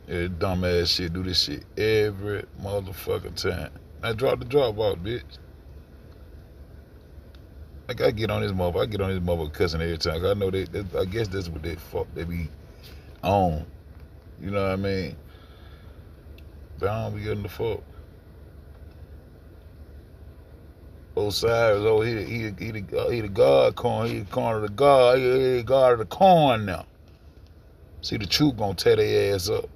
Yeah, dumbass shit do this shit every motherfucking time. I drop the drop off, bitch. Like I get on this motherfucker cussing every time. 'Cause I know I guess that's what they fuck they be on. You know what I mean? But I don't be getting the fuck. Osiris, he the God corn. He the corn of the God. He the God of the corn now. See, the truth gonna tear their ass up.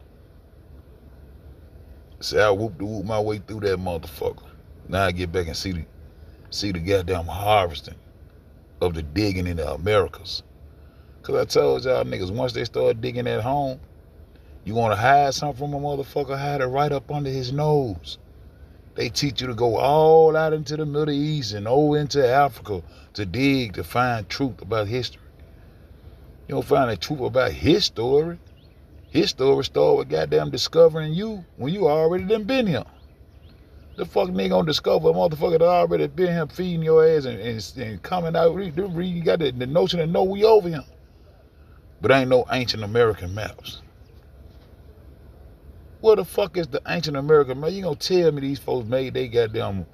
See, I whoop my way through that motherfucker. Now I get back and see the goddamn harvesting of the digging in the Americas. Cause I told y'all niggas, once they start digging at home, you wanna hide something from a motherfucker, hide it right up under his nose. They teach you to go all out into the Middle East and over into Africa to dig, to find truth about history. You don't find the truth about his story. His story started with goddamn discovering you when you already done been here. The fuck nigga gonna discover a motherfucker that already been here feeding your ass and coming out. You got the notion to know we over here. But ain't no ancient American maps. What the fuck is the ancient American map? You gonna tell me these folks made they goddamn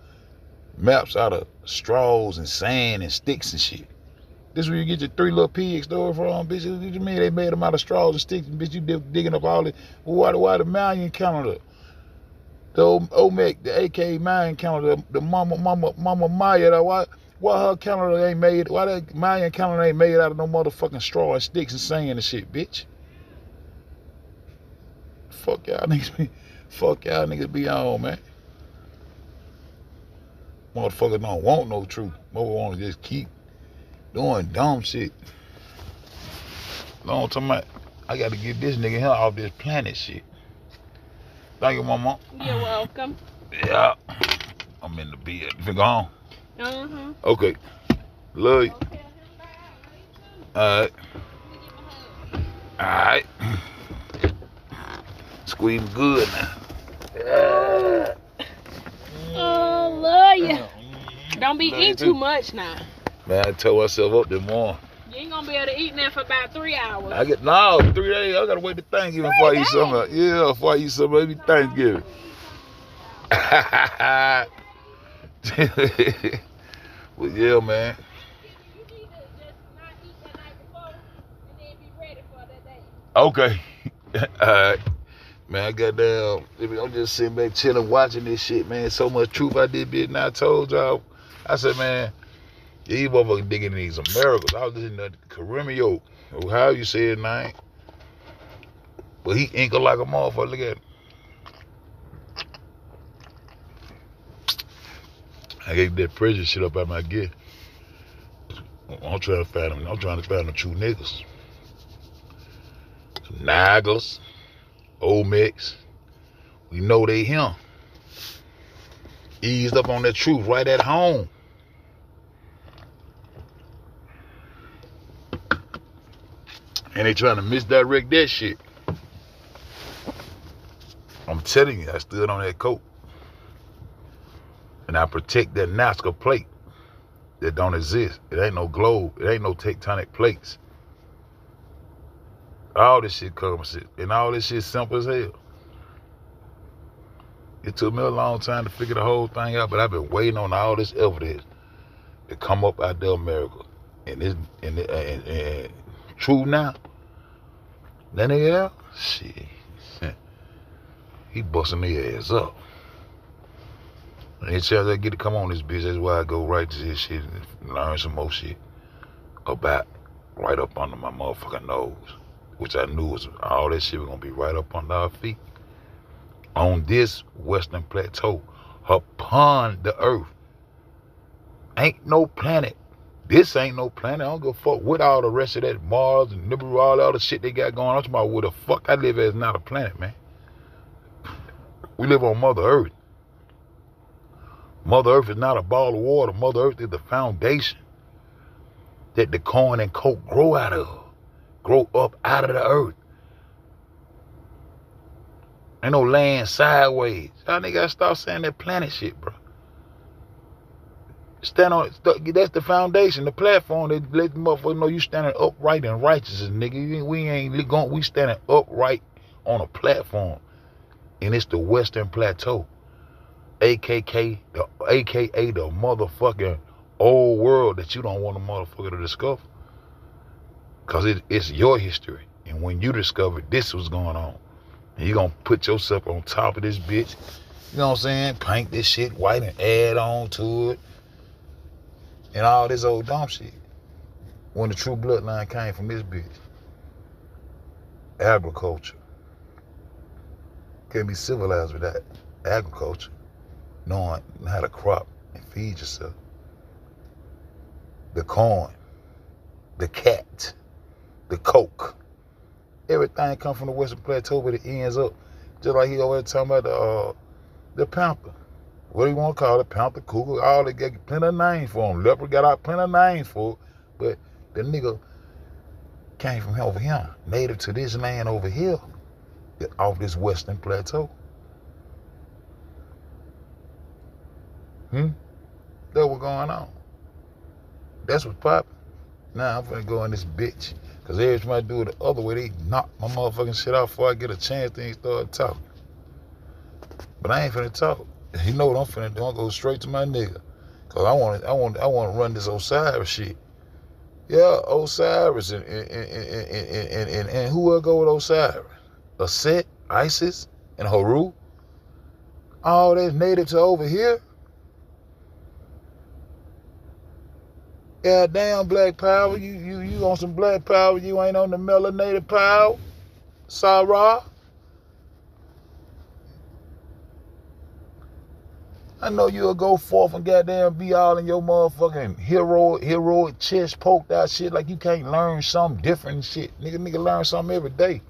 maps out of straws and sand and sticks and shit? This is where you get your 3 little pigs story from, bitch. What you mean they made them out of straws and sticks and bitch you digging up all this? Why the Mayan calendar? The Olmec, the AK Mayan calendar, the Mama Maya, why her calendar ain't made, why that Mayan calendar ain't made out of no motherfucking straw and sticks and sand and shit, bitch? Fuck y'all niggas be on, man. Motherfuckers don't want no truth. Motherfuckers want to just keep doing dumb shit. Long time I got to get this nigga here off this planet shit. Thank you, mama. You're welcome. Yeah. I'm in the bed. You finna go home? Uh-huh. Okay. Love you. Okay. Alright. Alright. Squeezing good now. Yeah. Oh, love you. Don't be eating too much now. Man, I tore myself up this morning. You ain't gonna be able to eat now for about 3 hours. I get 3 days. I gotta wait to Thanksgiving before I eat something. Yeah, before I eat something, maybe Thanksgiving. Well, yeah, man. Okay. Alright. Man, I got down. I'm just sitting back chilling, watching this shit, man. So much truth I did, bitch. And I told y'all, I said, man, these motherfuckers digging in these Americas. I was listening to Karimio, or how you say his name. But he inkle like a motherfucker. Look at him. I gave that pressure shit up out my gear. I'm trying to find them. I'm trying to find the true niggas. Some Nagels, Olmecs. We know they him. Eased up on that truth right at home. And they trying to misdirect that shit. I'm telling you, I stood on that coat. And I protect that Nazca plate that don't exist. It ain't no globe. It ain't no tectonic plates. All this shit comes, and all this shit simple as hell. It took me a long time to figure the whole thing out, but I've been waiting on all this evidence to come up out of America. And true now. That nigga out, shit. He busting their ass up. Any chance I get to come on this bitch, that's why I go right to this shit and learn some more shit about right up under my motherfucking nose. Which I knew was all that shit was gonna be right up under our feet. On this western plateau, upon the earth. Ain't no planet. This ain't no planet. I don't give a fuck with all the rest of that Mars and Nibiru, all the other shit they got going on. I'm talking about where the fuck I live at is not a planet, man. We live on Mother Earth. Mother Earth is not a ball of water. Mother Earth is the foundation that the corn and coke grow out of. Grow up out of the earth. Ain't no land sideways. Y'all niggas gotta stop saying that planet shit, bro. Stand on it. That's the foundation, the platform that let the motherfuckers know you standing upright and righteous, nigga. We standing upright on a platform, and it's the Western Plateau, aka the motherfucking old world that you don't want a motherfucker to discover. Cause it's your history. And when you discovered this was going on, and you're gonna put yourself on top of this bitch, you know what I'm saying? Paint this shit white and add on to it. And all this old dumb shit. When the true bloodline came from this bitch. Agriculture. Can't be civilized with that. Agriculture. Knowing how to crop and feed yourself. The corn. The cat. The coke. Everything come from the Western Plateau, but it ends up just like he over there talking about the panther. What do you want to call it? Panther, cougar, all they got plenty of names for him. Leopard got out plenty of names for it, but the nigga came from over here, native to this land over here, off this Western Plateau. That's what's going on. That's what's popping. Now I'm finna go in this bitch. Cause every time I do it the other way, they knock my motherfucking shit out before I get a chance to even start talking. But I ain't finna talk. You know what I'm finna do? I'm gonna go straight to my nigga. Cause I want to run this Osiris shit. Yeah, Osiris and who will go with Osiris? Aset, Isis, and Haru. All that's native to over here. Yeah, damn black power. You on some black power. You ain't on the melanated power. Sarah. I know you'll go forth and goddamn be all in your motherfucking heroic chest poked out shit like you can't learn something different and shit. Nigga learn something every day.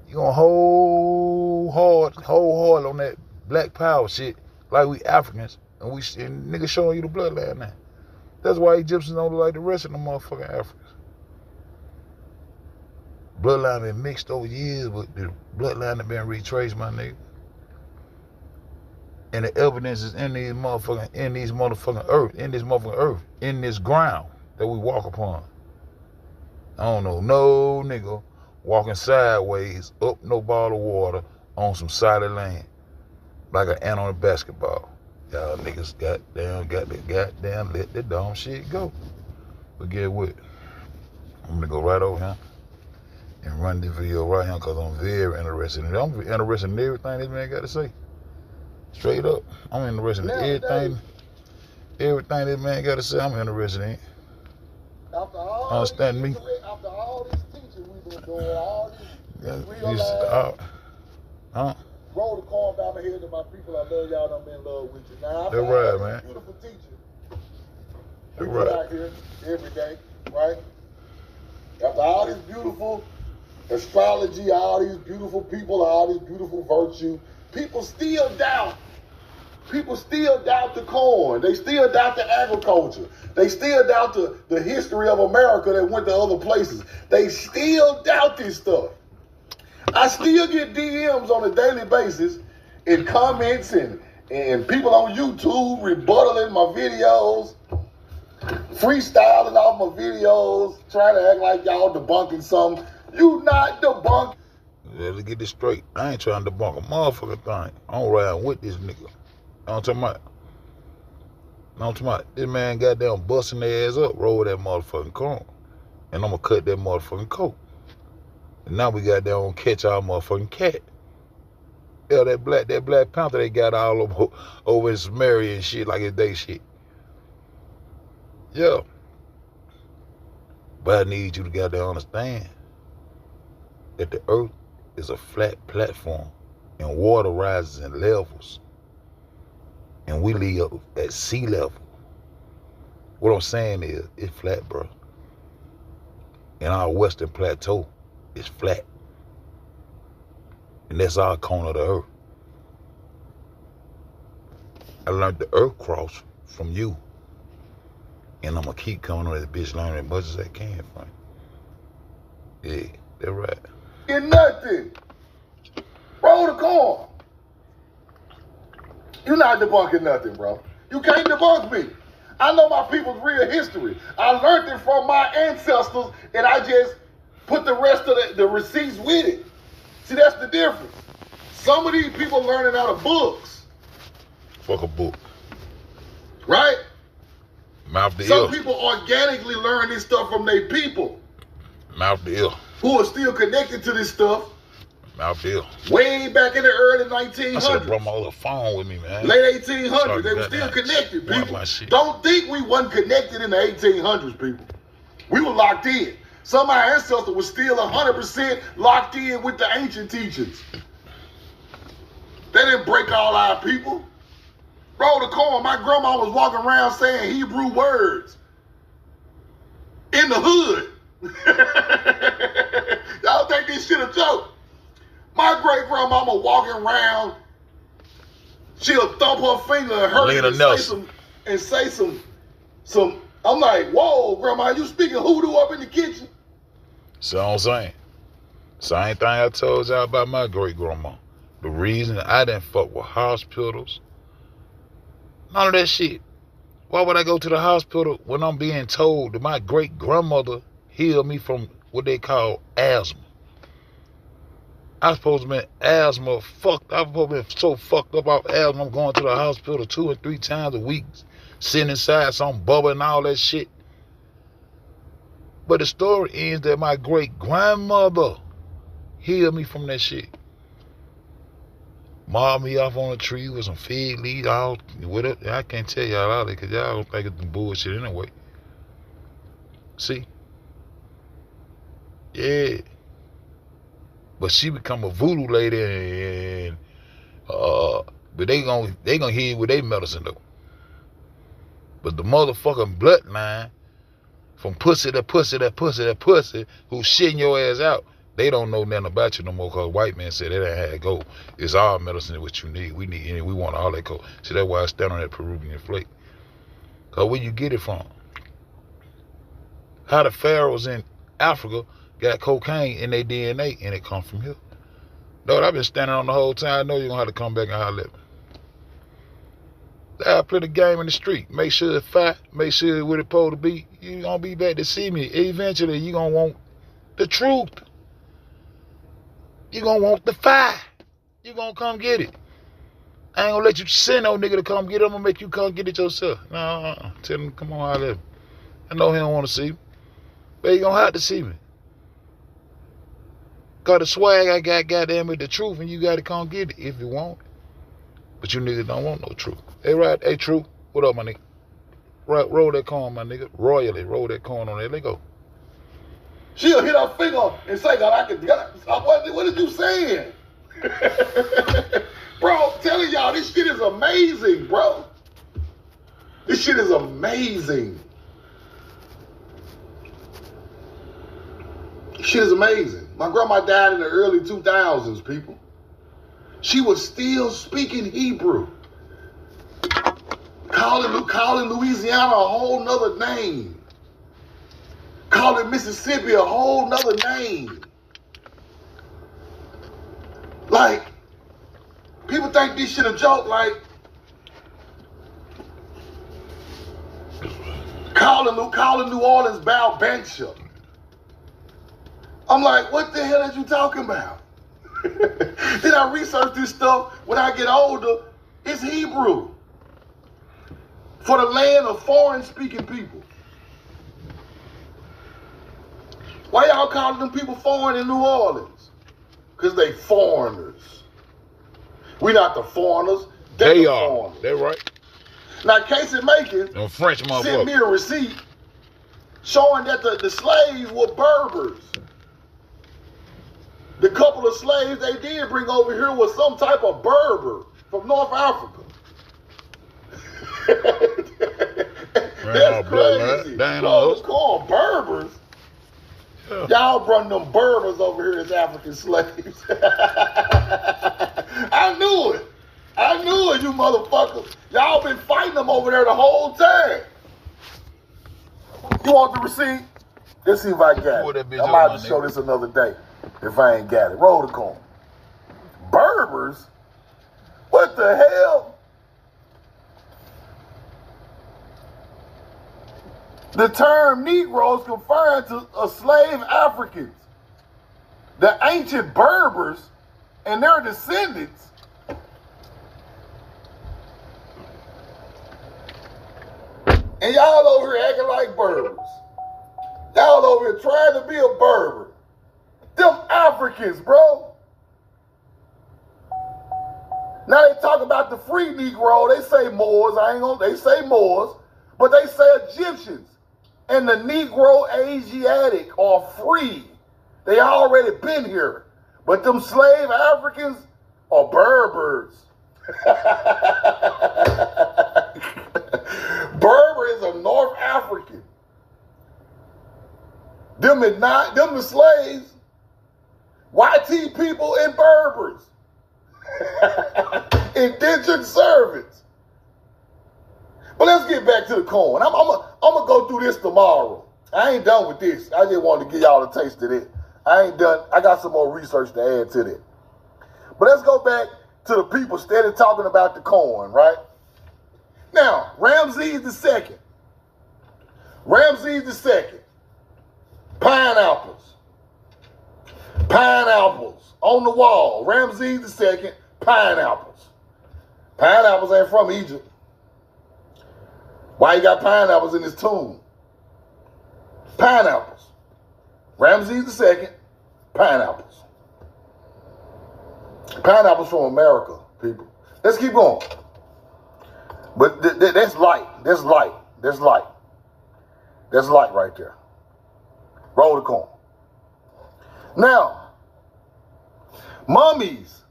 You gonna hold hard on that black power shit like we Africans. And niggas showing you the bloodline now. That's why Egyptians don't look like the rest of the motherfucking Africans. Bloodline been mixed over years, but the bloodline that been retraced, my nigga. And the evidence is in this motherfucking earth, in this ground that we walk upon. I don't know no nigga walking sideways up no ball of water on some solid land like an ant on a basketball. Y'all niggas got to let that dumb shit go. But get what? I'm gonna go right over here and run this video right here because I'm very interested in it. I'm interested in everything this man got to say. Straight up. I'm interested in everything this man got to say. I'm interested in it. After all understand me? After all this teaching we've been doing, all this roll the corn down my head to my people. I love y'all. I'm in love with you. Now, that's right, man. Beautiful teacher. That's right. Out here every day, right? After all this beautiful astrology, all these beautiful people, all this beautiful virtue, people still doubt. People still doubt the corn. They still doubt the agriculture. They still doubt the history of America that went to other places. They still doubt this stuff. I still get DMs on a daily basis and comments and people on YouTube rebuttaling my videos, freestyling off my videos, trying to act like y'all debunking something. You not debunking. Let's get this straight. I ain't trying to debunk a motherfucking thing. I'm riding with this nigga. I'm talking about this man goddamn busting their ass up, roll that motherfucking corn. And I'm gonna cut that motherfucking coat. And now we got down and catch our motherfucking cat. Yeah, that black panther they got all over in Samaria and shit like it's they shit. Yeah. But I need you to goddamn understand that the earth is a flat platform and water rises in levels. And we live at sea level. What I'm saying is, it's flat, bro. And our Western Plateau is flat. And that's our corner of the earth. I learned the earth cross from you. And I'm going to keep coming on this bitch learning as much as I can from you. Yeah, that's right. Get nothing. Roll the corn. You're not debunking nothing, bro. You can't debunk me. I know my people's real history. I learned it from my ancestors, and I just put the rest of the receipts with it. See, that's the difference. Some of these people learning out of books. Fuck a book. Right? Mouth to Some ear. people organically learn this stuff from their people. Mouth to ear. Who are still connected to this stuff. Mouth to ear. Way back in the early I should 1900s. have brought my little phone with me, man. Late 1800s. Sorry, They were still goddamn. connected, Want people. my shit. Don't think we wasn't connected in the 1800s, people. We were locked in. Some of our ancestors were still 100% locked in with the ancient teachings. They didn't break all our people. Roll the corn. My grandma was walking around saying Hebrew words in the hood. Y'all think this shit a joke? My great grandmama walking around, she'll thump her finger and hurt Lena and Nelson. say some. I'm like, whoa, grandma, you speaking hoodoo up in the kitchen? So I'm saying. Same thing I told y'all about my great grandma. The reason I didn't fuck with hospitals, none of that shit. Why would I go to the hospital when I'm being told that my great grandmother healed me from what they call asthma? I was supposed to be asthma fucked. I was supposed to be so fucked up off asthma. I'm going to the hospital 2 or 3 times a week, sitting inside some bubble and all that shit. But the story ends that my great grandmother healed me from that shit. Mobbed me off on a tree with some fig leaves, all with it. I can't tell y'all all that because y'all don't think it's some bullshit anyway. See? Yeah. But she become a voodoo lady and but they gonna hear you with their medicine though. But the motherfucking bloodline from pussy to pussy to pussy to pussy who's shitting your ass out, they don't know nothing about you no more because white man said they didn't have to go. It's our medicine what you need. We want all that coke. So that's why I stand on that Peruvian flake. Because where you get it from? How the pharaohs in Africa got cocaine in their DNA and it come from here. Lord, I've been standing on the whole time. I know you're going to have to come back and holler at me. I play the game in the street. Make sure it's fire. Make sure it's what it's supposed to be. You're going to be back to see me. Eventually, you're going to want the truth. You're going to want the fire. You're going to come get it. I ain't going to let you send no nigga to come get it. I'm going to make you come get it yourself. No, tell him, come on, holler at me. I know he don't want to see me. But he going to have to see me. Got the swag I got, goddamn it, the truth, and you got to come get it if you want it. But you niggas don't want no truth. Hey, right, hey, True, what up, my nigga? Right, roll that corn, my nigga. Royally, roll that corn on there. Let go. She'll hit her finger and say, God, what are you saying? Bro, I'm telling y'all, this shit is amazing, bro. This shit is amazing. This shit is amazing. My grandma died in the early 2000s, people. She was still speaking Hebrew. Calling Louisiana a whole nother name. Calling Mississippi a whole nother name. Like, people think this shit a joke, like, calling New Orleans Balbantia. I'm like, what the hell are you talking about? Then I research this stuff. When I get older, it's Hebrew. For the land of foreign-speaking people. Why y'all calling them people foreign in New Orleans? Because they foreigners. We not the foreigners. They the are. Foreigners. They're right. Now, Casey Macon Them French sent motherfuckers. me a receipt showing that the slaves were Berbers. The couple of slaves they did bring over here was some type of Berber from North Africa. That's crazy. Bro, it's called Berbers. Yeah. Y'all brought them Berbers over here as African slaves. I knew it. I knew it, you motherfuckers. Y'all been fighting them over there the whole time. You want the receipt? Let's see if I got it. I might have to show this another day if I ain't got it. Roll the corn. Berbers? What the hell? The term Negroes confined to slave Africans the ancient Berbers and their descendants and y'all over here acting like Berbers. Y'all over here trying to be a Berber. Them Africans, bro. Now they talk about the free Negro. They say Moors. They say Moors, but they say Egyptians. And the Negro Asiatic are free. They already been here. But them slave Africans are Berbers. Berber is a North African. Them is not, them the slaves. YT people and Berbers. Indentured servants. But let's get back to the corn. I'm gonna go through this tomorrow. I ain't done with this. I just wanted to give y'all a taste of it. I ain't done. I got some more research to add to that. But let's go back to the people steady talking about the corn, right? Now, Ramses II. Ramses II. Pineapples. Pineapples on the wall. Ramses II. Pineapples. Pineapples ain't from Egypt. Why you got pineapples in his tomb? Pineapples. Ramses II. Pineapples. Pineapples from America, people. Let's keep going. But that's light. That's light. That's light. That's light right there. Roll the corn. Now, mummies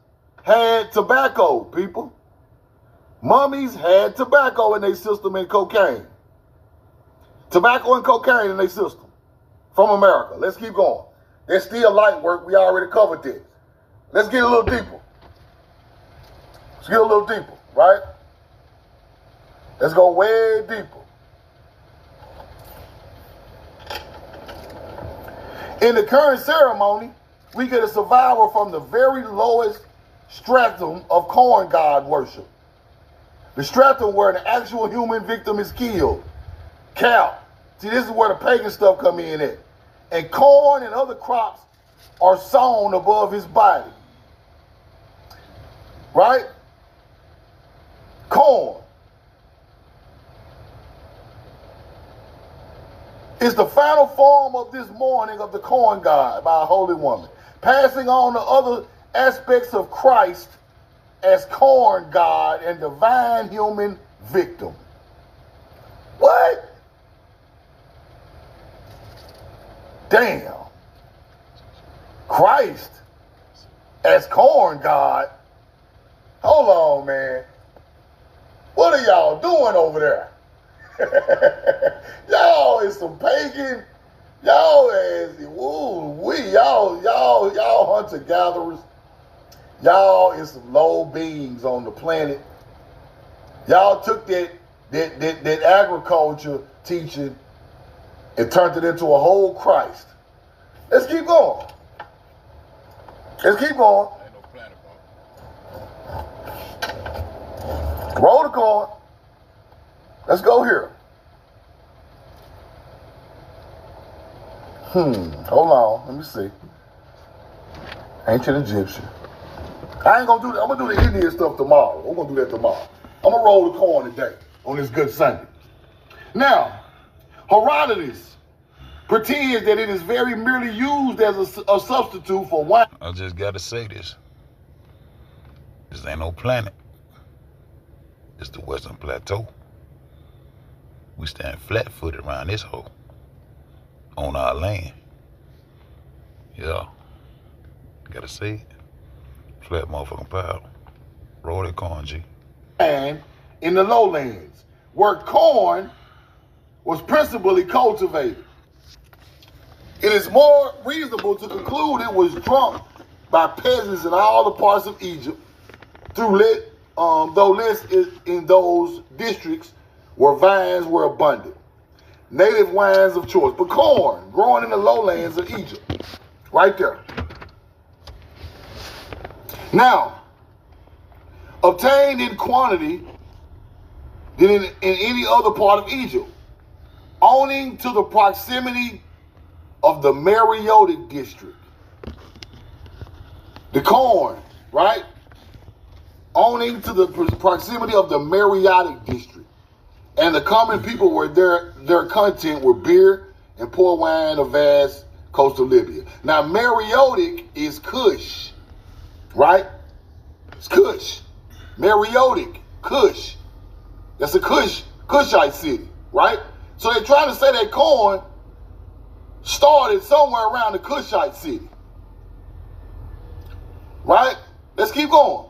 had tobacco, people. Mummies had tobacco in their system and cocaine. Tobacco and cocaine in their system from America. Let's keep going. There's still light work. We already covered this. Let's get a little deeper. Let's get a little deeper, right? Let's go way deeper. In the current ceremony, we get a survivor from the very lowest stratum of corn god worship. The stratum where an actual human victim is killed. Cow. See, this is where the pagan stuff come in at. And corn and other crops are sown above his body. Right? Corn. It's the final form of this mourning of the corn god by a holy woman, passing on to other aspects of Christ as corn god and divine human victim. What? Damn. Christ as corn god? Hold on, man. What are y'all doing over there? Y'all is some pagan. Y'all is y'all hunter gatherers. Y'all is some low beings on the planet. Y'all took that agriculture teaching and turned it into a whole Christ. Let's keep going. Let's keep going. Ain't no planet, bro. Roll the corn. Let's go here. Hold on. Let me see. Ancient Egyptian. I ain't gonna do that. I'm gonna do the Indian stuff tomorrow. We're gonna do that tomorrow. I'm gonna roll the corn today on this good Sunday. Now, Herodotus pretends that it is very merely used as a substitute for wine. I just gotta say this. This ain't no planet. It's the Western Plateau. We stand flat-footed around this hole. On our land. Yeah. Gotta say it. Flat motherfucking power. Roll that corn, G. And in the lowlands, where corn was principally cultivated. It is more reasonable to conclude it was drunk by peasants in all the parts of Egypt, though less in those districts where vines were abundant. Native wines of choice, but corn growing in the lowlands of Egypt, right there. Now, obtained in quantity than in any other part of Egypt, owing to the proximity of the Meroitic district. the corn, right? Owning to the proximity of the Mariotic district. And the common people were their content were beer and poor wine of vast coastal Libya. Now, Mariotic is Kush, right? It's Kush. Mariotic, Kush. That's a Kushite city, right? So they're trying to say that corn started somewhere around the Kushite city. Right? Let's keep going.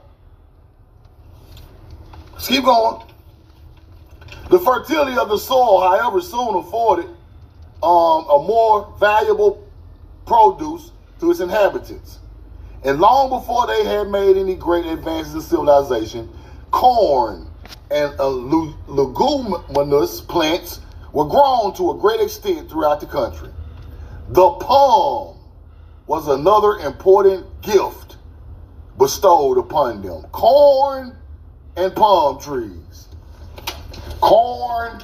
Let's keep going. The fertility of the soil, however, soon afforded a more valuable produce to its inhabitants. And long before they had made any great advances in civilization, corn and leguminous plants were grown to a great extent throughout the country. The palm was another important gift bestowed upon them. Corn and palm trees. Corn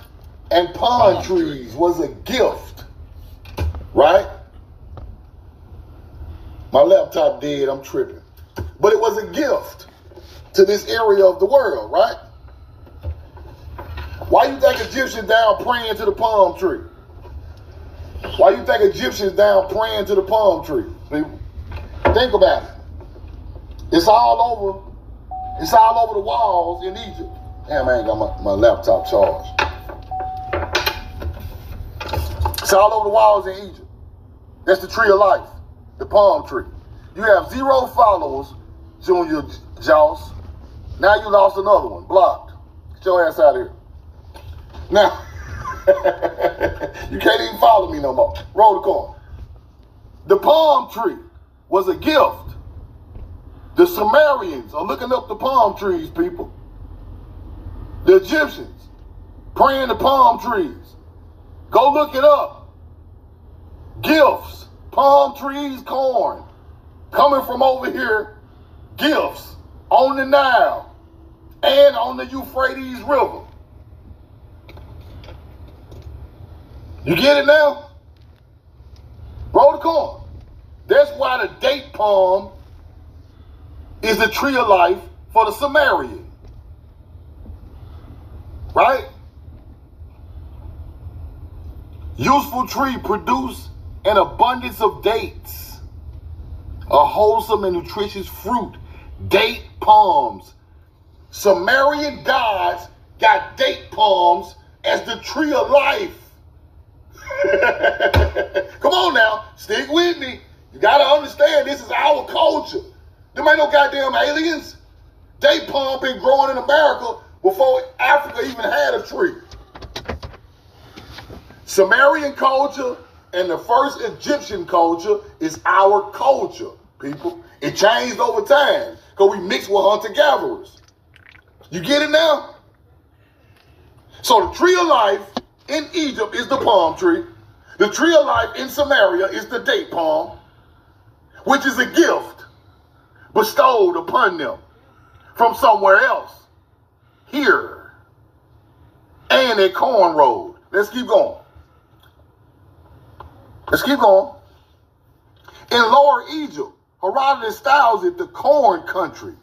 and palm trees was a gift, right? My laptop dead, I'm tripping. But it was a gift to this area of the world, right? Why you think Egyptians down praying to the palm tree? Why you think Egyptians down praying to the palm tree? People? Think about it. It's all over the walls in Egypt. Damn, I ain't got my laptop charged. It's all over the walls in Egypt. That's the tree of life, the palm tree. You have 0 followers, Junior Joss. Now you lost another one, blocked. Get your ass out of here. Now, you can't even follow me no more. Roll the corn. The palm tree was a gift. The Sumerians are looking up the palm trees, people. The Egyptians praying to palm trees. Go look it up. Gifts, palm trees, corn. Coming from over here, gifts on the Nile and on the Euphrates River. You get it now? Roll the corn. That's why the date palm is the tree of life for the Sumerian. Right? Useful tree produce an abundance of dates. A wholesome and nutritious fruit. Date palms. Sumerian gods got date palms as the tree of life. Come on now, stick with me. You gotta understand this is our culture. Them ain't no goddamn aliens. Date palm been growing in America before Africa even had a tree. Sumerian culture and the first Egyptian culture is our culture, people. It changed over time because we mixed with hunter-gatherers. You get it now? So the tree of life in Egypt is the palm tree. The tree of life in Samaria is the date palm, which is a gift bestowed upon them from somewhere else. Here. And a corn road. Let's keep going. Let's keep going. In Lower Egypt, Herodotus styles it the corn country.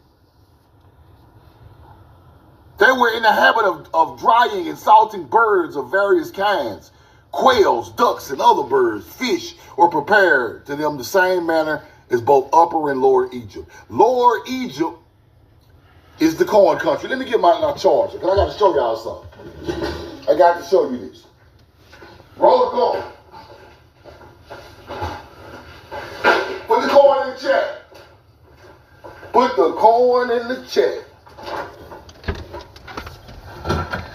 They were in the habit of drying and salting birds of various kinds. Quails, ducks, and other birds, fish, were prepared to them the same manner as both Upper and Lower Egypt. Lower Egypt is the corn country. Let me get my charger, because I got to show y'all something. I got to show you this. Roll the corn. Put the corn in the chat. Put the corn in the chat.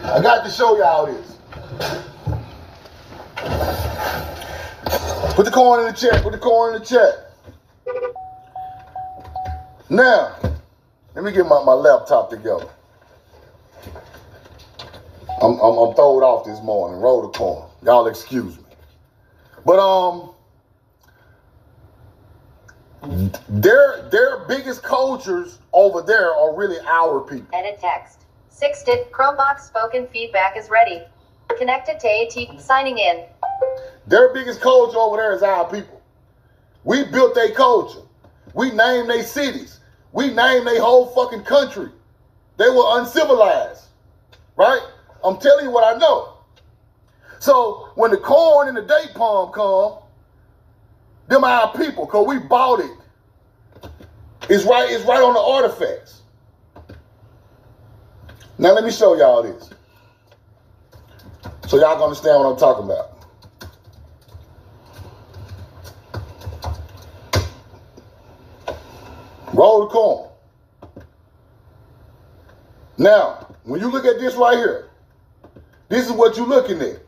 I got to show y'all this. Put the corn in the chat. Put the corn in the chat. Now, let me get my laptop together. I'm throwed off this morning. Roll the corn. Y'all excuse me. But their biggest cultures over there are really our people. Edit text. 6-dit Chromebox spoken feedback is ready. Connected to AT signing in. Their biggest culture over there is our people. We built their culture. We named their cities. We named their whole fucking country. They were uncivilized, right? I'm telling you what I know. So when the corn and the date palm come, them our people, because we bought it. It's right on the artifacts. Now let me show y'all this. So y'all can understand what I'm talking about. Roll the corn. Now, when you look at this right here, this is what you're looking at.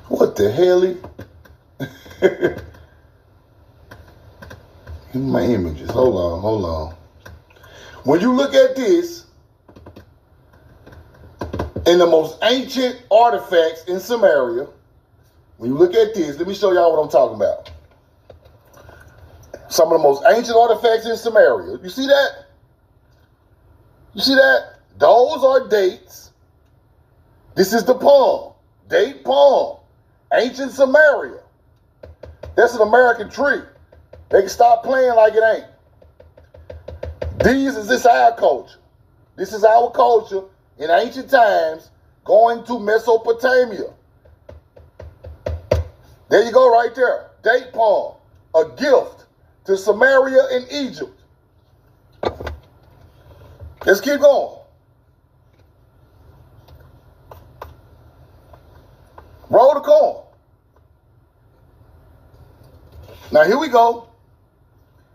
What the hell? My images. Hold on. When you look at this, in the most ancient artifacts in Samaria, when you look at this, let me show y'all what I'm talking about. Some of the most ancient artifacts in Samaria. You see that? You see that? Those are dates. This is the palm. Date palm. Ancient Samaria. That's an American tree. They can stop playing like it ain't. This is our culture. This is our culture in ancient times going to Mesopotamia. There you go right there. Date palm. A gift to Samaria and Egypt. Let's keep going. Roll the corn. Now here we go.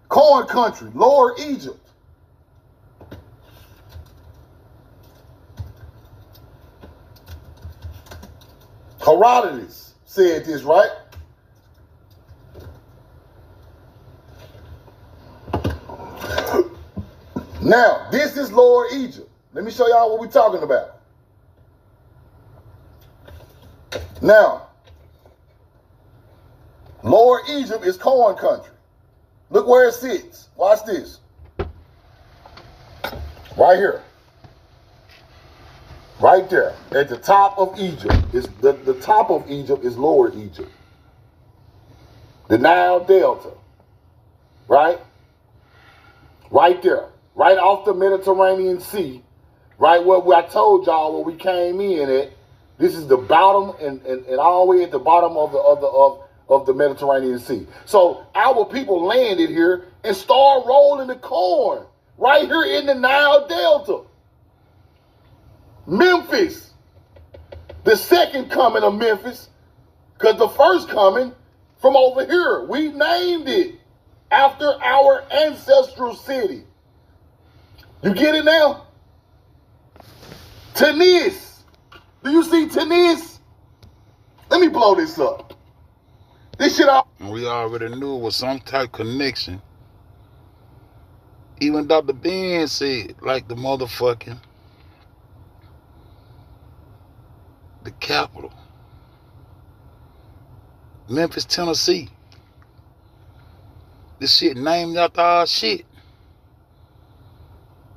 Corn country, Lower Egypt. Herodotus said this, right? Now, this is Lower Egypt. Let me show y'all what we're talking about. Now, Lower Egypt is corn country. Look where it sits. Watch this. Right here. Right there. At the top of Egypt. The top of Egypt is Lower Egypt. The Nile Delta. Right? Right there. Right off the Mediterranean Sea. Right where I told y'all where we came in at. This is the bottom and all the way at the bottom of the Mediterranean Sea. So our people landed here and started rolling the corn right here in the Nile Delta. Memphis, the second coming of Memphis, because the first coming from over here, we named it after our ancestral city. You get it now? Tunis. Do you see Tunis? Let me blow this up. This shit out. We already knew it was some type connection. Even Dr. Ben said, like the motherfucking, the capital. Memphis, Tennessee. This shit named after our shit.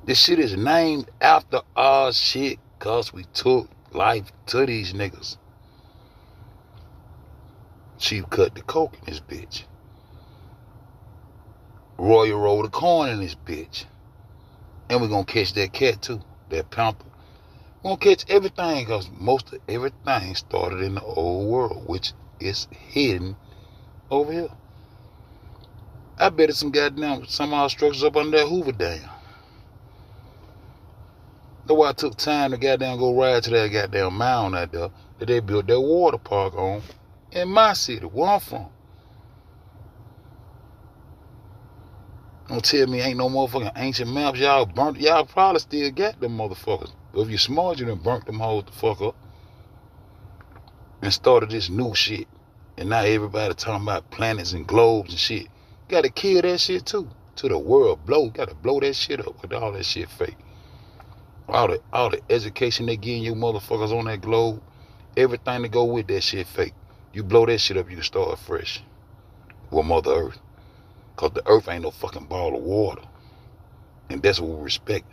This shit is named after our shit because we took life to these niggas. Chief cut the coke in this bitch. Royal rolled the corn in this bitch. And we're going to catch that cat too, that panther. We're going to catch everything because most of everything started in the old world, which is hidden over here. I bet it's some of our structures up under that Hoover Dam. That's why I took time to go ride to that goddamn mound out there that they built that water park on in my city, where I'm from. Don't tell me ain't no motherfucking ancient maps y'all burnt. Y'all probably still got them motherfuckers. But if you're smart, you done burnt them hoes the fuck up and started this new shit. And now everybody talking about planets and globes and shit. Gotta kill that shit too. Till the world blow. Gotta blow that shit up with all that shit fake. All the education they giving you motherfuckers on that globe, everything to go with that shit fake. You blow that shit up, you can start fresh with Mother Earth. Because the earth ain't no fucking ball of water. And that's what we respect.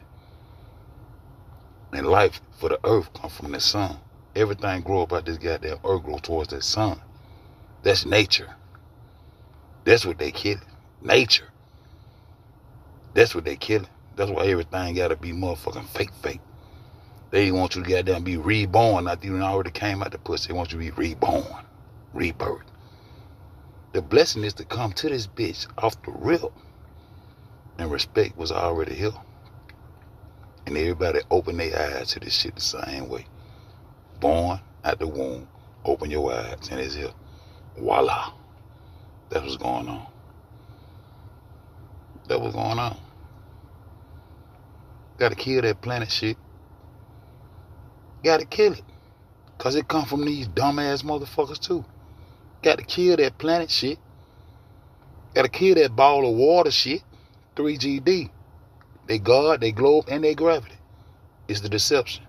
And life for the earth come from the sun. Everything grow about this goddamn earth grow towards that sun. That's nature. That's what they killing. Nature. That's what they killing. That's why everything gotta be motherfucking fake. They want you to goddamn be reborn after you already came out the pussy. They want you to be reborn. Rebirth. The blessing is to come to this bitch off the rip. And respect was already here. And everybody open their eyes to this shit the same way. Born out the womb, open your eyes, and it's here. Voila. That's what's going on. That's what's going on. Gotta kill that planet shit. Gotta kill it. Cause it come from these dumbass motherfuckers too. Gotta kill that planet shit. Gotta kill that ball of water shit. 3GD. They God, they globe, and they gravity. It's the deception.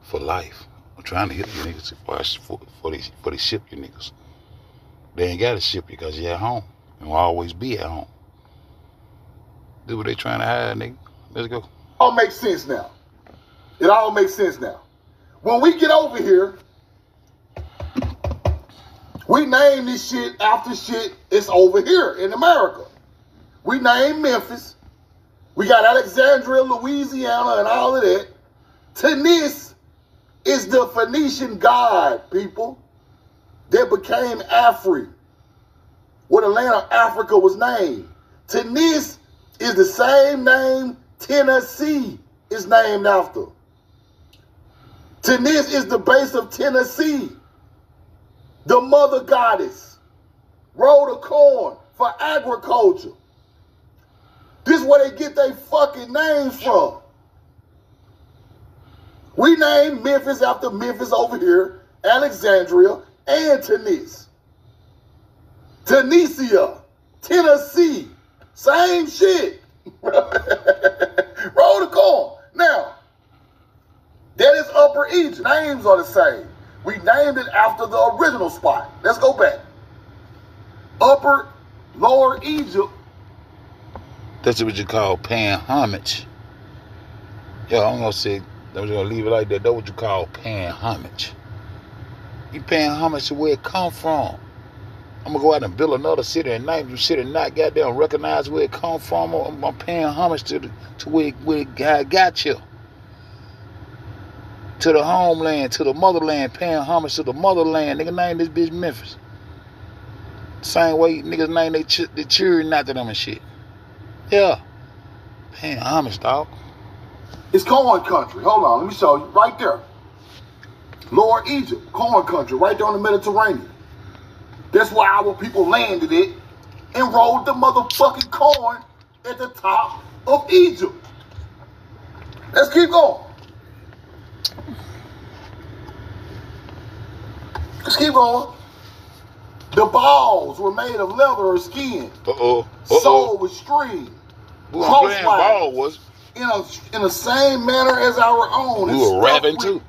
For life. I'm trying to hit you niggas for they ship you niggas. They ain't gotta ship you because you're at home. And will always be at home. Do what they trying to hide, nigga. Let's go. All makes sense now. It all makes sense now. When we get over here, we name this shit after shit it's over here in America. We name Memphis. We got Alexandria, Louisiana, and all of that. Tunis is the Phoenician god, people, that became Afri, where the land of Africa was named. Tunis is the same name Tennessee is named after. Tunis is the base of Tennessee. The mother goddess rode a corn for agriculture. This is where they get their fucking names from. We named Memphis after Memphis over here, Alexandria, and Tunis. Tunisia, Tennessee, same shit. Rode a corn. Now, that is Upper Egypt. Names are the same. We named it after the original spot. Let's go back. Upper, Lower Egypt. That's what you call paying homage. Yeah, I'm gonna say, I'm just gonna leave it like that. That's what you call paying homage. You paying homage to where it come from. I'm gonna go out and build another city and name some shit and not goddamn recognize where it come from. I'm paying homage to where it got you. To the homeland, to the motherland, paying homage to the motherland. Nigga name this bitch Memphis. Same way niggas name they children after them and shit. Yeah. Paying homage, dog. It's corn country. Hold on, let me show you. Right there. Lower Egypt, corn country, right there on the Mediterranean. That's where our people landed it and rolled the motherfucking corn at the top of Egypt. Let's keep going. Let's keep going. The balls were made of leather or skin. Sold with string. We were playing ball, was in the same manner as our own. We were rapping too.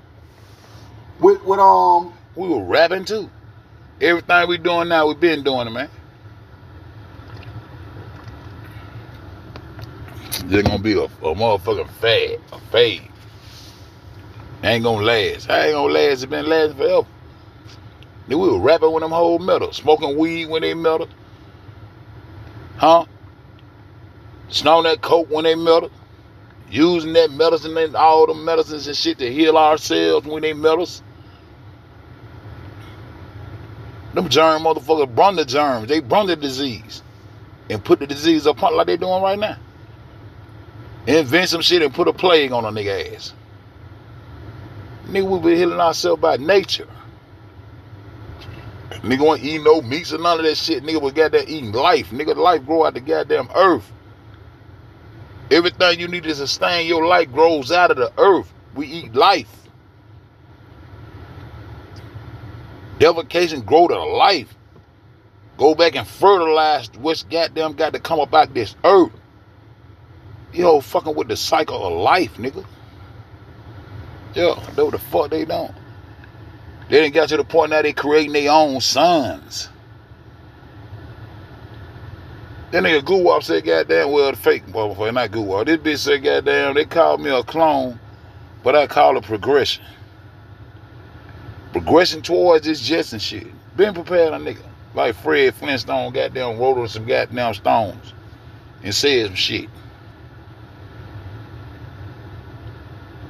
We were rapping too. Everything we doing now, we been doing it, man. There's gonna be a motherfucking fad, a fade. Ain't gonna last. I ain't gonna last. It's been lasting forever. Then we were rapping with them whole metal, smoking weed when they melted. Huh? Snorting that coke when they melted. Using that medicine and all the medicines and shit to heal ourselves when they melt us. Them germ motherfuckers brung the germs. They brung the disease. And put the disease up like they doing right now. Invent some shit and put a plague on a nigga ass. Nigga, we been healing ourselves by nature. Nigga wasn't eating no meats or none of that shit. Nigga was goddamn eating life. Nigga, life grow out the goddamn earth. Everything you need to sustain your life grows out of the earth. We eat life. Defecation grow to life. Go back and fertilize what's goddamn got to come up out this earth. Yo, fucking with the cycle of life, nigga. Yo, that's what the fuck they don't. They done got to the point now they creating their own sons. That nigga Goo-Wop said, goddamn, well, the fake motherfucker, not Goo-Wop. This bitch said, goddamn, they called me a clone, but I call it progression. Progression towards this Jetson shit. Been prepared, a nigga. Like Fred Flintstone goddamn wrote on some goddamn stones and said some shit.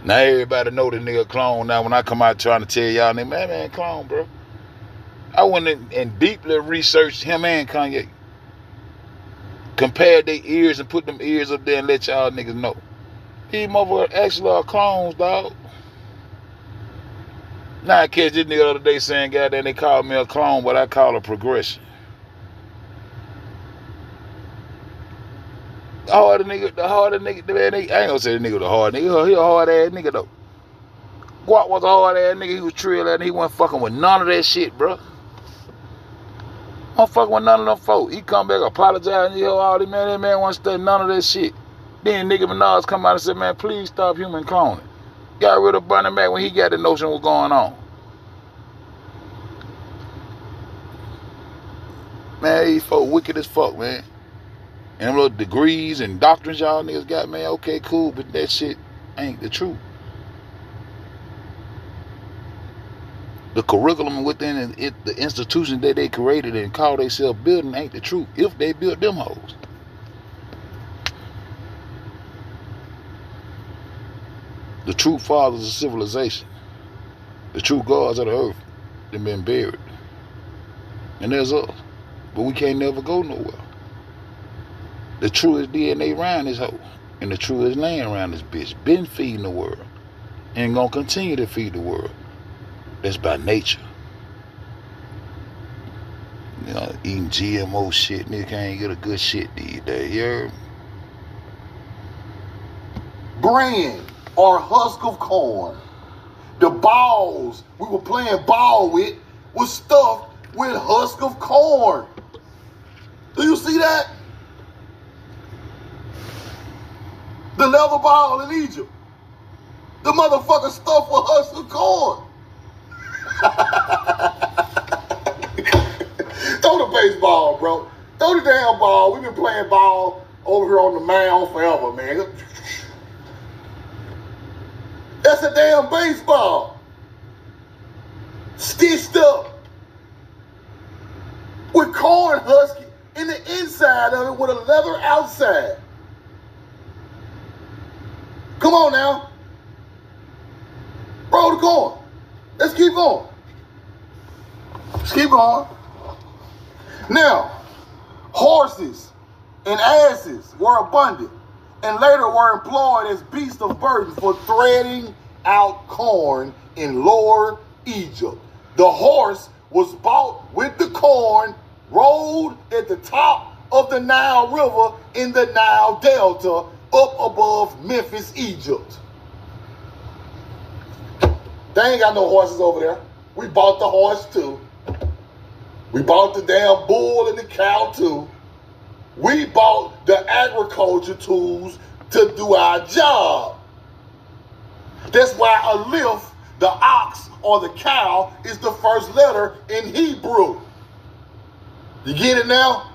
Now everybody know the nigga clone. Now when I come out trying to tell y'all, man, clone, bro. I went in and deeply researched him and Kanye. Compared their ears and put them ears up there and let y'all niggas know. These motherfuckers actually are clones, dog. Now I catch this nigga the other day saying, goddamn, they called me a clone, but I call it progression. The harder nigga, man, I ain't gonna say the nigga the hard nigga. He a hard ass nigga though. Guap was a hard ass nigga. He was trill and he wasn't fucking with none of that shit, bro. Wasn't fucking with none of them folk. He come back apologizing, all this man, that man wasn't studying none of that shit. Then Nicki Minaj come out and said, man, please stop human cloning. Got rid of Bernie Mac when he got the notion what was going on. Man, these folk wicked as fuck, man. And them little degrees and doctrines y'all niggas got, man, okay, cool, but that shit ain't the truth. The curriculum within the institution that they created and call themselves building ain't the truth if they built them hoes. The true fathers of civilization, the true gods of the earth, they've been buried. And there's us. But we can't never go nowhere. The truest DNA around this hoe. And the truest land around this bitch. Been feeding the world. And gonna continue to feed the world. That's by nature. You know, eating GMO shit, nigga can't get a good shit these days. You heard me? Bran or husk of corn. The balls we were playing ball with was stuffed with husk of corn. Do you see that? The leather ball in Egypt. The motherfucker stuffed with husk of corn. Throw the baseball, bro. Throw the damn ball. We've been playing ball over here on the mound forever, man. That's a damn baseball. Stitched up with corn husk in the inside of it with a leather outside. Come on now. Roll the corn. Let's keep going. Let's keep going. Now, horses and asses were abundant and later were employed as beasts of burden for threading out corn in Lower Egypt. The horse was bought with the corn, rolled at the top of the Nile River in the Nile Delta up above Memphis, Egypt. They ain't got no horses over there. We bought the horse too. We bought the damn bull and the cow too. We bought the agriculture tools to do our job. That's why Aleph, the ox or the cow, is the first letter in Hebrew. You get it now?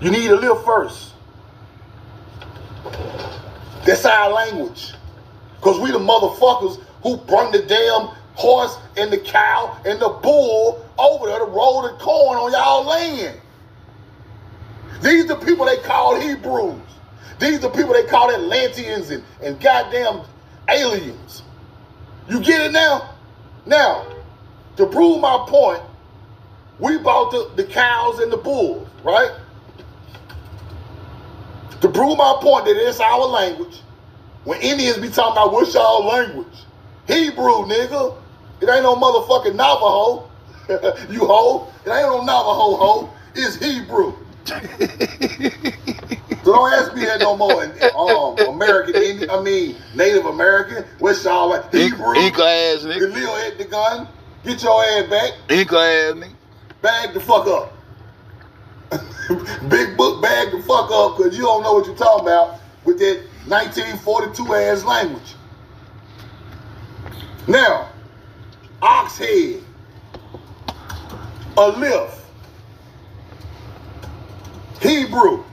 You need Aleph first. That's our language. Because we the motherfuckers who brought the damn horse and the cow and the bull over there to roll the corn on y'all land. These the people they call Hebrews. These the people they call Atlanteans and goddamn aliens. You get it now? Now, to prove my point, we bought the cows and the bulls, right? To prove my point that it's our language, when Indians be talking about what's y'all language? Hebrew, nigga. It ain't no motherfucking Navajo. You hoe. It ain't no Navajo hoe. It's Hebrew. So don't ask me that no more. Native American. What's y'all like? Hebrew. Inca ass nigga. The Leo hit the gun. Get your ass back. Inca ass nigga. Bag the fuck up. Big book, bag the fuck up, because you don't know what you're talking about with that 1942 ass language. Now, ox head, Aleph, Hebrew.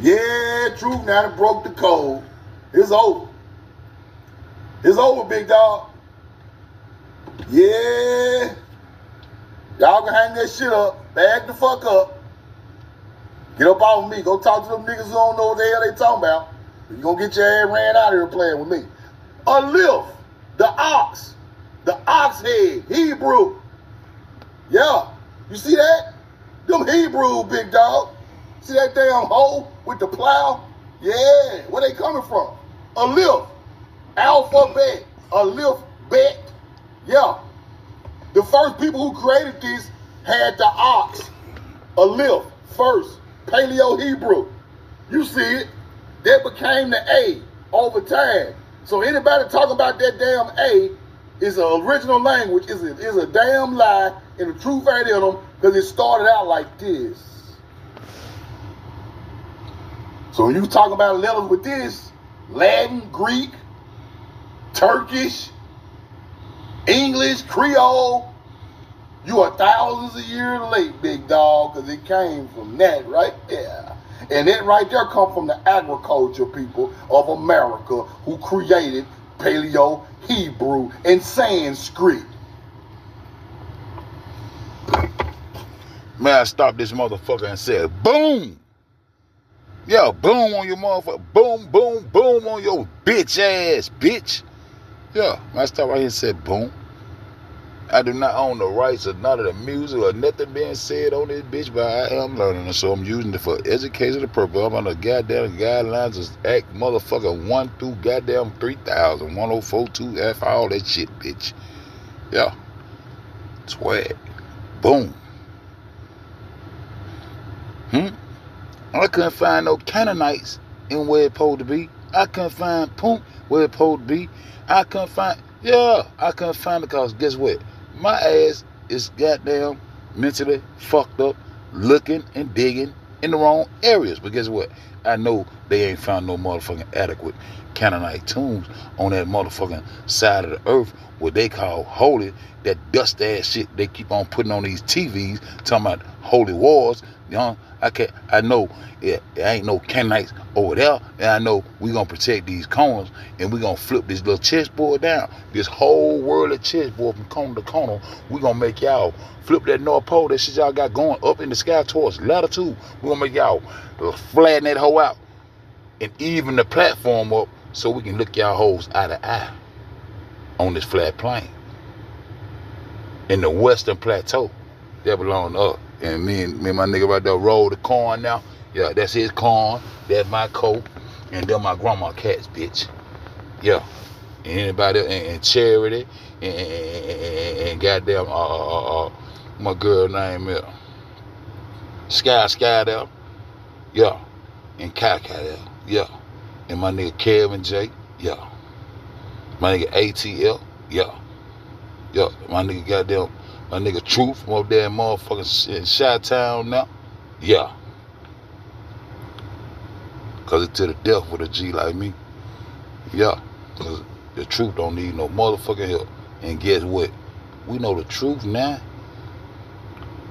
Yeah, true, now it broke the code. It's over. It's over, big dog. Yeah, Y'all can hang that shit up, bag the fuck up, get up off me, go talk to them niggas who don't know what the hell they talking about. You gonna get your ass ran out of here playing with me. A lift, the ox head, Hebrew. Yeah, you see that? Them Hebrew, big dog. See that damn hole with the plow? Yeah, where they coming from? A lift, alphabet, a lift bet. Yeah, the first people who created this had the ox, a lift first, Paleo Hebrew. You see it? That became the A over time. So anybody talking about that damn A is an original language, is a damn lie, and the truth ain't in them, because it started out like this. So when you talk about letters with this, Latin, Greek, Turkish, English, Creole, you are thousands of years late, big dog, because it came from that right there. And that right there come from the agriculture people of America who created Paleo Hebrew and Sanskrit. Man, I stopped this motherfucker and said, boom! Yeah, boom on your motherfucker. Boom, boom, boom on your bitch ass, bitch. Yeah, I stopped right here and said, boom. I do not own the rights of none of the music or nothing being said on this bitch, but I am learning it, so I'm using it for educational purpose. I'm on the goddamn guidelines of Act motherfucker 1 through goddamn 3000, 1042 F, all that shit, bitch. Yeah. Swag. Boom. I couldn't find no Canaanites in where it's supposed to be. I couldn't find Punk where it's supposed to be. I couldn't find it because guess what? My ass is goddamn mentally fucked up, looking and digging in the wrong areas. But guess what? I know they ain't found no motherfucking adequate Canaanite tombs on that motherfucking side of the earth, what they call holy, that dust ass shit they keep on putting on these TVs, talking about holy wars. You know, I know there ain't no Canaanites over there, and I know we gonna protect these corners, and we gonna flip this little chessboard down. This whole world of chessboard from corner to corner, we gonna make y'all flip that North Pole, that shit y'all got going up in the sky towards latitude. We gonna make y'all flatten that hoe out and even the platform up so we can look y'all hoes eye to eye on this flat plane. In the Western Plateau, that belong to us. And me and my nigga right there roll the corn now. Yeah, that's his corn. That's my coat. And then my grandma cats, bitch. Yeah. And anybody and Charity and goddamn my girl name there. Sky there. Yeah. And Kai there. Yeah. And my nigga Kevin J. Yeah. My nigga ATL. Yeah. Yeah. My nigga goddamn. My nigga Truth from up there in motherfucking Chi-Town now. Yeah. Cause it's to the death with a G like me. Yeah. Cause the truth don't need no motherfucking help. And guess what? We know the truth now.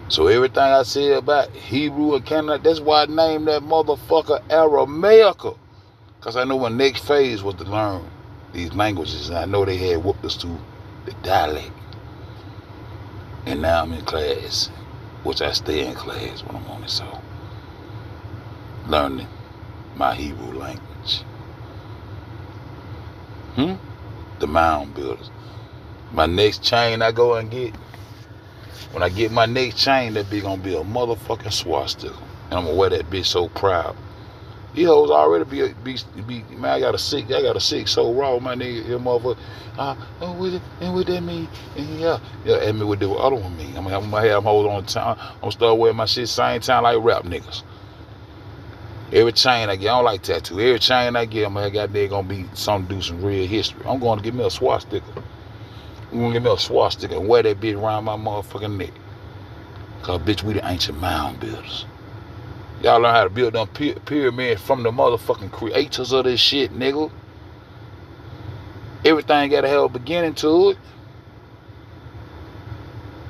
So everything I said about Hebrew and Canaanite, that's why I named that motherfucker Aramaica. Cause I know my next phase was to learn these languages. And I know they had whooped us to the dialect. And now I'm in class, which I stay in class when I'm on it, so learning my Hebrew language. The mound builders. My next chain I go and get, when I get my next chain, that bitch gonna be a motherfucking swastika. And I'm gonna wear that bitch so proud. These hoes already be man, I got a sick so raw, my nigga, your motherfucker. And what that mean? And yeah, and me with the other one mean. I'm gonna have them hoes on the time. I'm gonna start wearing my shit same time like rap niggas. Every chain I get, I don't like tattoo. Every chain I get, I'm gonna be something to do some real history. I'm going to get me a swastika. I'm gonna get me a swastika and wear that bitch around my motherfucking neck. Cause bitch, we the ancient mound builders. Y'all learn how to build them pyramids from the motherfucking creators of this shit, nigga. Everything gotta have a beginning to it.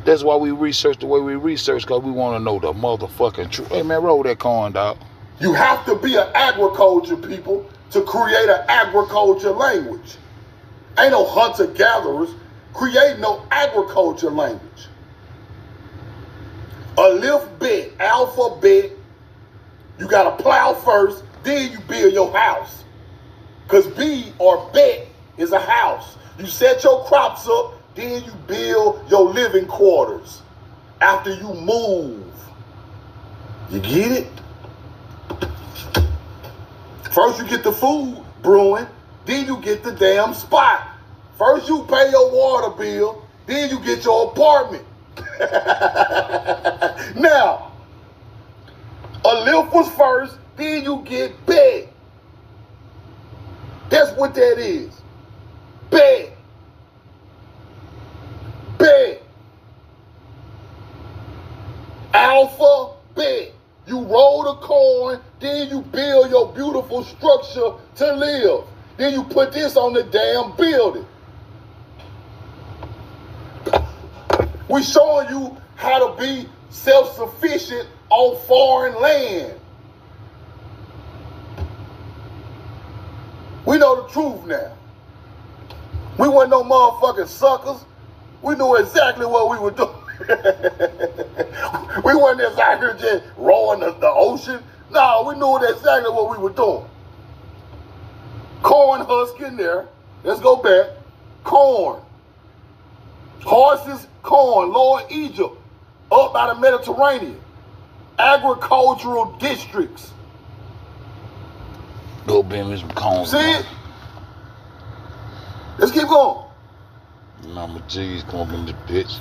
That's why we research the way we research, because we want to know the motherfucking truth. Hey, man, roll that corn, dog. You have to be an agriculture people to create an agriculture language. Ain't no hunter-gatherers create no agriculture language. Alphabet, alphabet. You gotta plow first, then you build your house. Cause B or bet is a house. You set your crops up, then you build your living quarters after you move. You get it? First you get the food brewing, then you get the damn spot. First you pay your water bill, then you get your apartment. Now, a lift was first, then you get bed. That's what that is. Bed. Bed. Alphabet. You roll the corn, then you build your beautiful structure to live. Then you put this on the damn building. We showing you how to be self-sufficient on foreign land. We know the truth now. We weren't no motherfucking suckers. We knew exactly what we were doing. We weren't exactly just rowing the ocean. No, we knew exactly what we were doing. Corn husking there. Let's go back. Corn. Horses, corn. Lower Egypt. Up by the Mediterranean. Agricultural districts. Go bend me some corn. See it? Let's keep going. Mama G's come up in this bitch.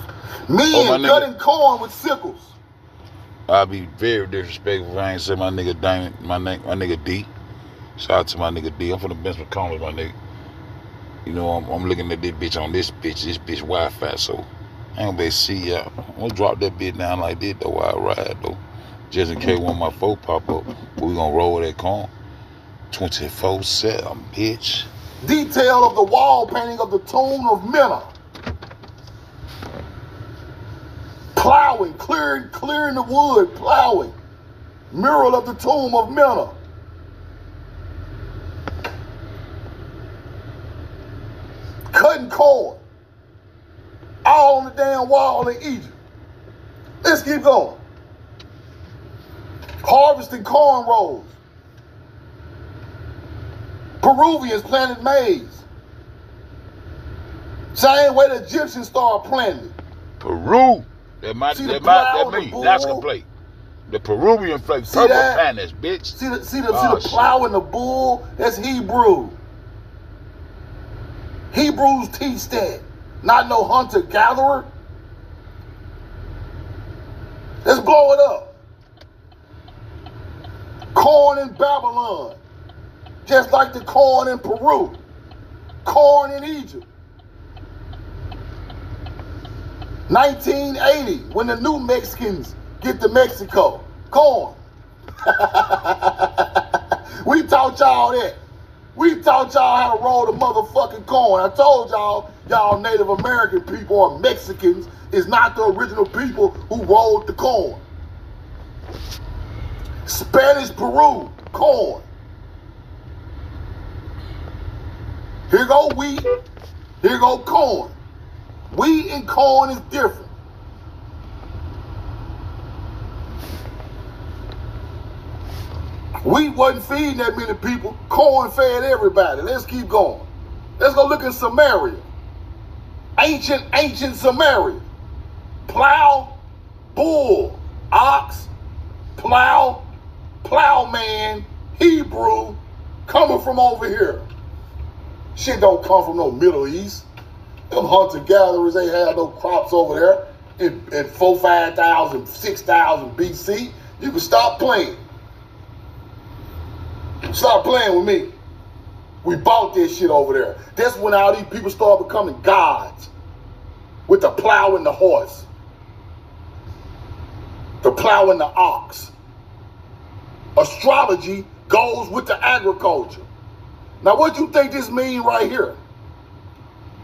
Men cutting corn with sickles. I'll be very disrespectful if I ain't say my nigga Damon, my nigga D. Shout out to my nigga D. I'm finna bend some corn with my nigga. You know, I'm looking at this bitch on this bitch Wi-Fi, so I ain't gonna be able to see y'all. I'm gonna drop that bitch down like this though while I ride though. Just in case one of my folks pop up. But we gonna roll that corn. 24/7, bitch. Detail of the wall painting of the tomb of Mena. Plowing, clearing the wood, plowing. Mural of the tomb of Mena. Cutting corn. All on the damn wall in Egypt. Let's keep going. Harvesting corn rolls. Peruvians planted maize. Same way the Egyptians started planting. Peru. That me. That's complete. The Peruvian flag. Purple planets, bitch. See the plow and the bull? That's Hebrew. Hebrews teach that. Not no hunter-gatherer. Let's blow it up. Corn in Babylon. Just like the corn in Peru. Corn in Egypt. 1980, when the new Mexicans get to Mexico. Corn. We taught y'all that. We taught y'all how to roll the motherfucking corn. I told y'all Native American people or Mexicans is not the original people who rolled the corn. Spanish Peru, corn. Here go wheat, here go corn. Wheat and corn is different. Wheat wasn't feeding that many people. Corn fed everybody. Let's keep going. Let's go look at Samaria. Ancient Samaria. Plow, bull, ox, plow, plowman, Hebrew, coming from over here. Shit don't come from no Middle East. Them hunter-gatherers ain't had no crops over there in 4,000, 5,000, 6,000 BC. You can stop playing. Stop playing with me. We bought this shit over there. That's when all these people start becoming gods. With the plow and the horse. The plow and the ox. Astrology goes with the agriculture. Now what you think this mean right here?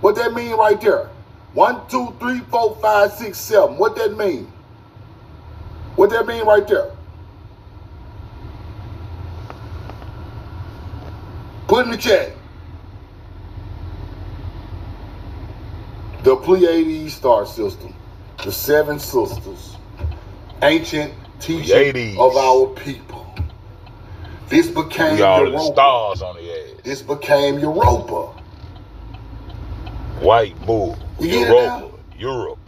What that mean right there? 1, 2, 3, 4, 5, 6, 7. What that mean? What that mean right there? Put in the chat. The Pleiades star system. The 7 sisters. ancient teaching of our people. This became Europa. Europa. Stars on the ass. This became Europa. White bull. Europa. Europe.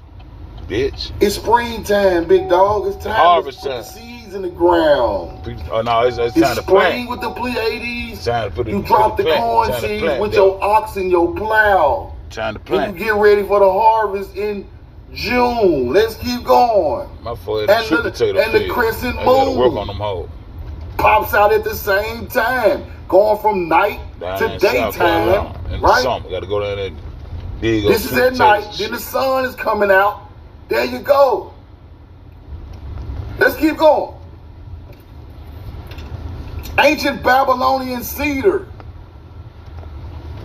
Bitch. It's springtime, big dog. It's time Harvest to put time. the seeds in the ground. Oh no, it's time to It's spring plant. with the Pleiades. It's time to put it. You drop the corn seeds with your ox and your plow. Time to And plant. you get ready for the harvest in June. Let's keep going. My foot And sweet the- potato and the field. crescent I gotta moon. work on them hoes. Pops out at the same time, going from night Down to in South Carolina. daytime, In the right? summer, gotta go down there and dig up This is sweet at night, potatoes. then the sun is coming out. There you go. Let's keep going. Ancient Babylonian cedar.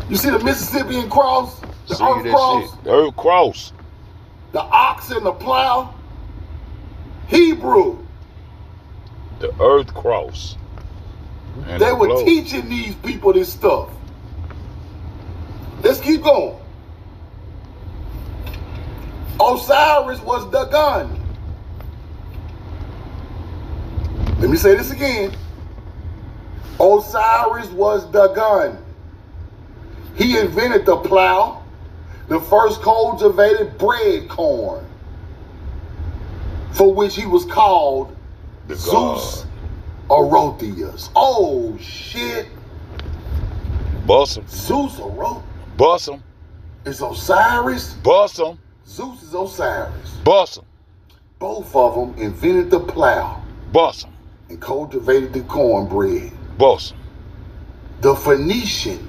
You see the Mississippian cross? The See earth that cross? shit. The earth cross. The ox and the plow? Hebrew. The earth cross. And They the were globe. teaching these people this stuff. Let's keep going. Osiris was the gun. Let me say this again. Osiris was the gun. He invented the plow, the first cultivated bread corn, for which he was called The Zeus God. Orotheus. Oh shit. Bust 'em. Zeus Orotheus. Bust 'em. It's Osiris. Bust 'em. Zeus is Osiris. Bust 'em. Both of them invented the plow Bust 'em. and cultivated the cornbread. Bust 'em. The Phoenician,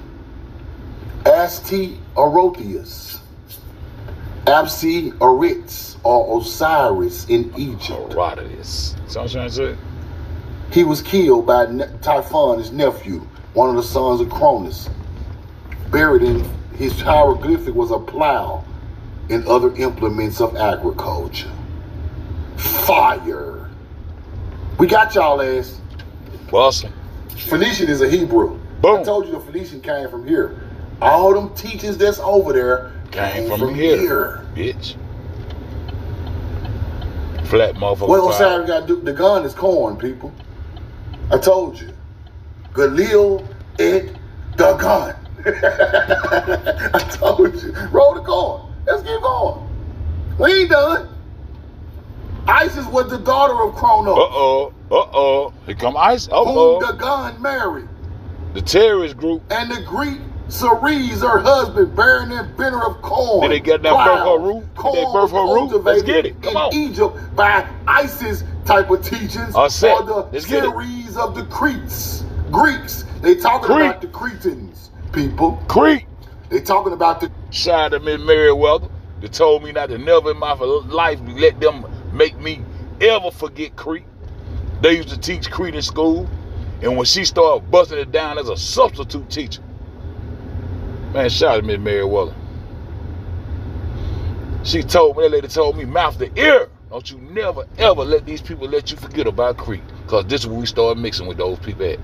Asti Orotheus, Absi Oritz, or Osiris in Egypt. Herodotus. So I'm trying to say. He was killed by Typhon, his nephew, one of the sons of Cronus. Buried in his hieroglyphic was a plow and other implements of agriculture. Fire. We got y'all ass. Bust 'em. Phoenician is a Hebrew. Boom. I told you the Phoenician came from here. All them teachings that's over there Came from here. Bitch. Flat motherfucker. What Osiris got to do? The gun is corn, people. I told you. Galil et the gun. I told you. Roll the corn. Let's keep going. We ain't done. Isis was the daughter of Kronos. Uh-oh. Here come Ice. Whom Uh-oh. the gun married. The terrorist group. And the Greek Ceres, her husband, bearing the inventor of corn. Did they get that birth her root? Did they birth her root? Let's get it. Come on. In Egypt by ISIS type of teachings. Set. Or the Let's get it. series of the Greeks. They talking Crete. about the Cretans, people. Crete. They talking about the Shout out to Miss Meriwether. They told me not to never in my life let them make me ever forget Crete. They used to teach Crete in school. And when she started busting it down as a substitute teacher. Man, shout out to Miss Meriwether. She told me, that lady told me, mouth to ear. Don't you never, ever let these people let you forget about Crete. Because this is when we started mixing with those people at.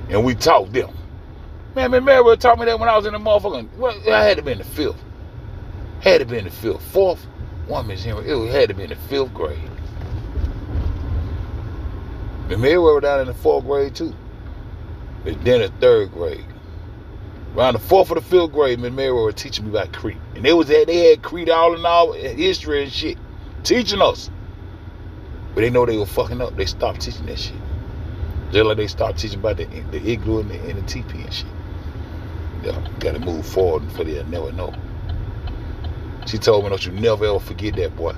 And we taught them. Man, Miss Meriwether taught me that when I was in the motherfucking, well, I had to be in the fifth. Had to be in the fifth. Fourth, one Miss Henry, it had to be in the 5th grade. Miss Meriwether down in the 4th grade too. But then the 3rd grade. Around the 4th or the 5th grade, Miss Meriwether was teaching me about Crete. And they had Crete all in all, history and shit. Teaching us. But they know they were fucking up. They stopped teaching that shit. Just like they stopped teaching about the igloo and the teepee and shit. Yeah, gotta move forward for they'll never know. She told me, don't you never ever forget that, boy.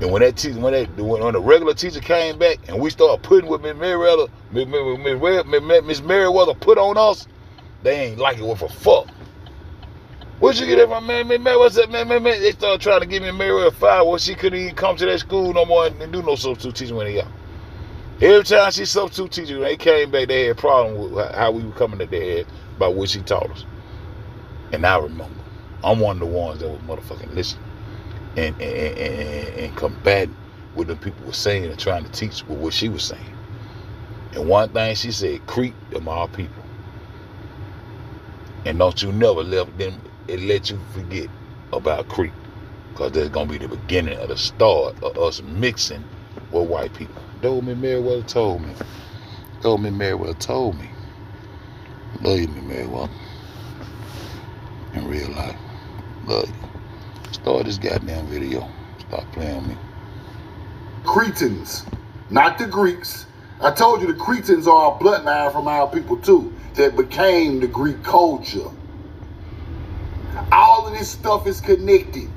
And when the regular teacher came back and we started putting what Miss Meriwether put on us, they ain't like it with a fuck. Where'd you get that from, man? What's that, man? They started trying to give me Meriwether 5. Well, she couldn't even come to that school no more and do no substitute teaching when they got. Every time she substitute teaching, when they came back, they had a problem with how we were coming to their head about what she taught us. And I remember, I'm one of the ones that was motherfucking listening and combating what the people were saying and trying to teach with what she was saying. And one thing she said, Crete, them our people. And don't you never let you forget about Crete. Because that's going to be the beginning of the start of us mixing what white people. Told me Meriwether told me. Told me Meriwether told me. Love you, Meriwether. In real life. Love you. Start this goddamn video. Stop playing with me. Cretans, not the Greeks. I told you the Cretans are a bloodline from our people too, that became the Greek culture. All of this stuff is connected.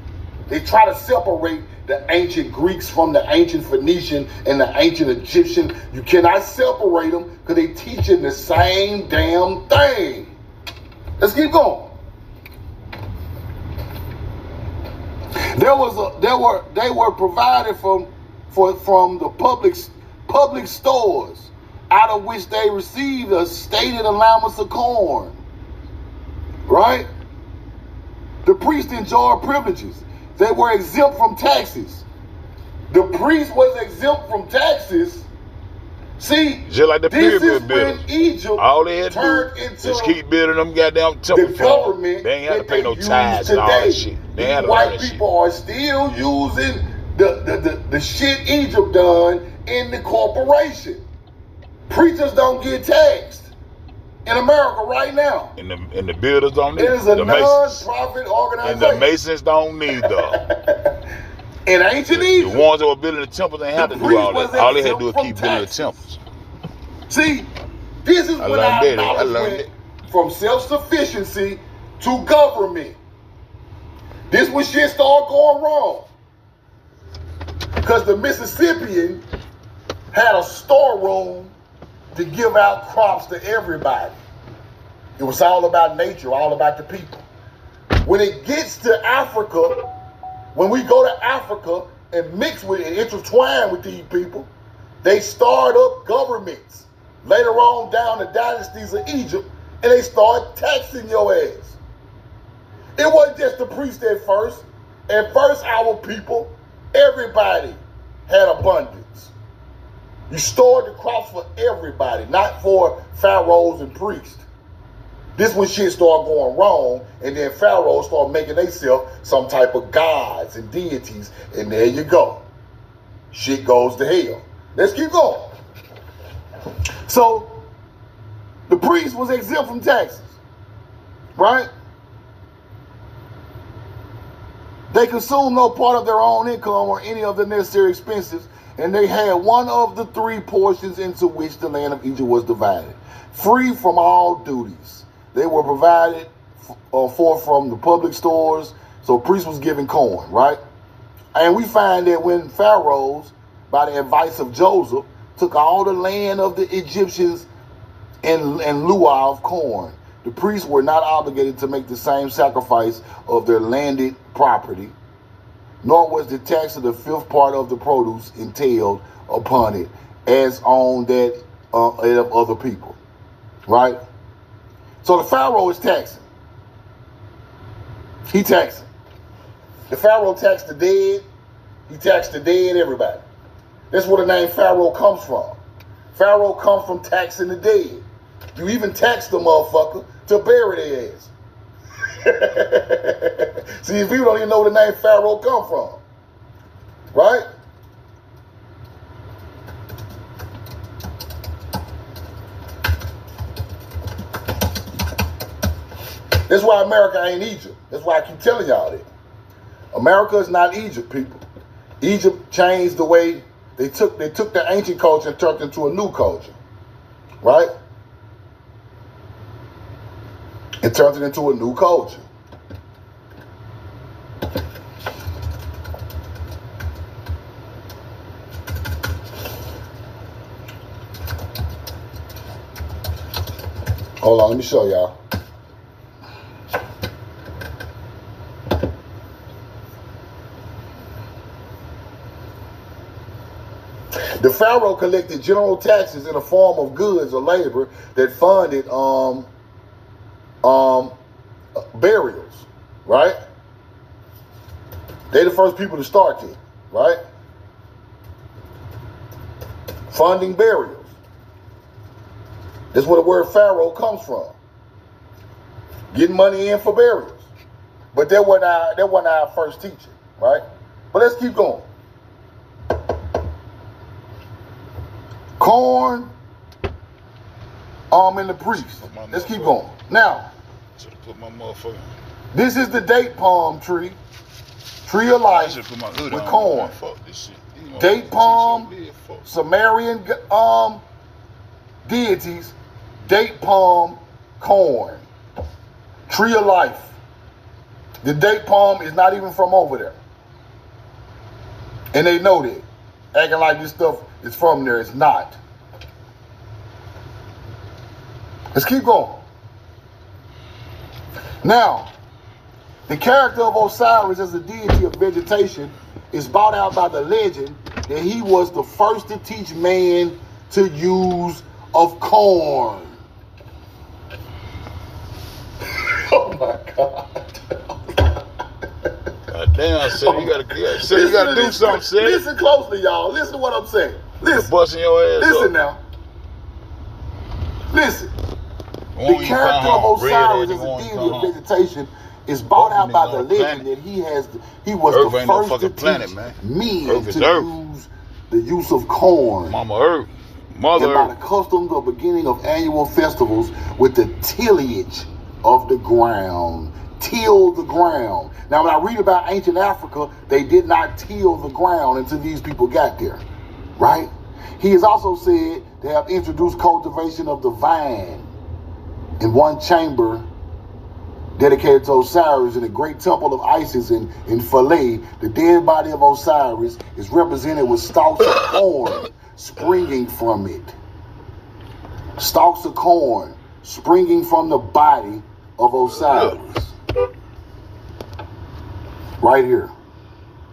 They try to separate the ancient Greeks from the ancient Phoenician and the ancient Egyptian. You cannot separate them because they teaching the same damn thing. Let's keep going. They were provided from the public stores, out of which they received a stated allowance of corn. Right? The priests enjoyed privileges. They were exempt from taxes. The priest was exempt from taxes. See, just like the this is pyramid when builders. Egypt All they had to turned do into is keep building them goddamn temple the farms. government. They ain't had to that pay no they use tithes and all that shit. They These had to learn white that people are still using the shit Egypt done in the corporation. Preachers don't get taxed in America right now. And the builders don't need It is a the Masons. non-profit organization. And the Masons don't need them. In ancient The Egypt, ones that were building the temples ain't have to do all that. All they had to do was keep building the temples. see, this is when our knowledge went from self-sufficiency to government. This when shit started going wrong. Because the Mississippian had a storeroom to give out crops to everybody. It was all about nature, all about the people. When it gets to Africa, when we go to Africa and mix with and intertwine with these people, they start up governments. Later on down the dynasties of Egypt, and they start taxing your ass. It wasn't just the priest at first. At first, our people, everybody had abundance. You stored the crops for everybody, not for pharaohs and priests. This when shit started going wrong, and then pharaohs started making themselves some type of gods and deities, and there you go. Shit goes to hell. Let's keep going. So, the priest was exempt from taxes, right? They consumed no part of their own income or any of the necessary expenses, and they had one of the three portions into which the land of Egypt was divided, free from all duties. They were provided for from the public stores, so priest was given corn, right? And we find that when pharaohs, by the advice of Joseph, took all the land of the Egyptians in lieu of corn, the priests were not obligated to make the same sacrifice of their landed property, nor was the tax of the fifth part of the produce entailed upon it as on that of other people, right? So the pharaoh is taxing. He taxing. The pharaoh taxed the dead. He taxed the dead, everybody. That's where the name pharaoh comes from. Pharaoh comes from taxing the dead. You even tax the motherfucker to bury their ass. See, if people don't even know where the name pharaoh come from, right? That's why America ain't Egypt. That's why I keep telling y'all that. America is not Egypt, people. Egypt changed the way they took the ancient culture and turned it into a new culture, right? It turned it into a new culture. Hold on, let me show y'all. The pharaoh collected general taxes in the form of goods or labor that funded burials, right? They the first people to start it, right? Funding burials. That's where the word pharaoh comes from. Getting money in for burials. But that wasn't our first teaching, right? But let's keep going. corn, and the priest. Let's keep going. Now, put my motherfucker. This is the date palm tree. Tree of life with corn. Date palm, Sumerian deities, date palm, corn. Tree of life. The date palm is not even from over there. And they know that. Acting like this stuff is from there. It's not. Let's keep going. Now, the character of Osiris as a deity of vegetation is brought out by the legend that he was the first to teach man to use of corn. Oh my God. Damn, so you gotta do something, Sid. Listen closely, y'all. Listen to what I'm saying. Listen. Busting your ass Listen up. now. Listen. The character of Osiris as a deity of vegetation is brought out by the legend that he was the first to teach men to use of corn. Mama Earth. Mother Earth. And by the customs of beginning of annual festivals with the tillage of the ground. Till the ground. Now, when I read about ancient Africa, they did not till the ground until these people got there, right? He is also said to have introduced cultivation of the vine in one chamber dedicated to Osiris in the great temple of Isis in Philae. The dead body of Osiris is represented with stalks of corn springing from it. Stalks of corn springing from the body of Osiris. Right here.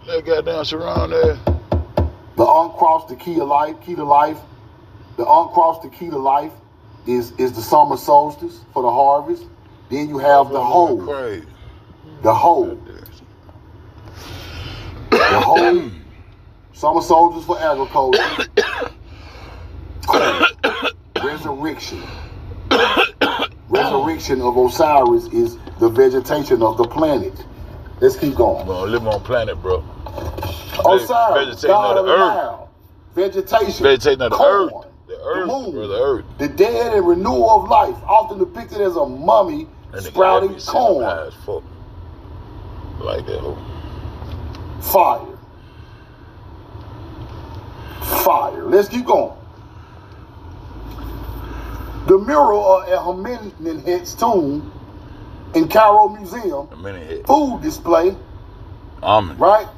That goddamn surround there. The uncrossed, the key to life. The uncrossed, the key to life is the summer solstice for the harvest. Then you have the hoe. The hoe. The hoe. Summer solstice for agriculture. Resurrection. Resurrection of Osiris is the vegetation of the planet. Let's keep going. We're gonna live on planet, bro. Osiris, God of the Nile. Vegetation. Vegetating of the corn, earth. The earth, the moon, bro, the earth. The dead and renewal of life, often depicted as a mummy sprouting corn. Like that. Fire. Fire. Let's keep going. The mural at Amenemhet's tomb in Cairo Museum, food display, right?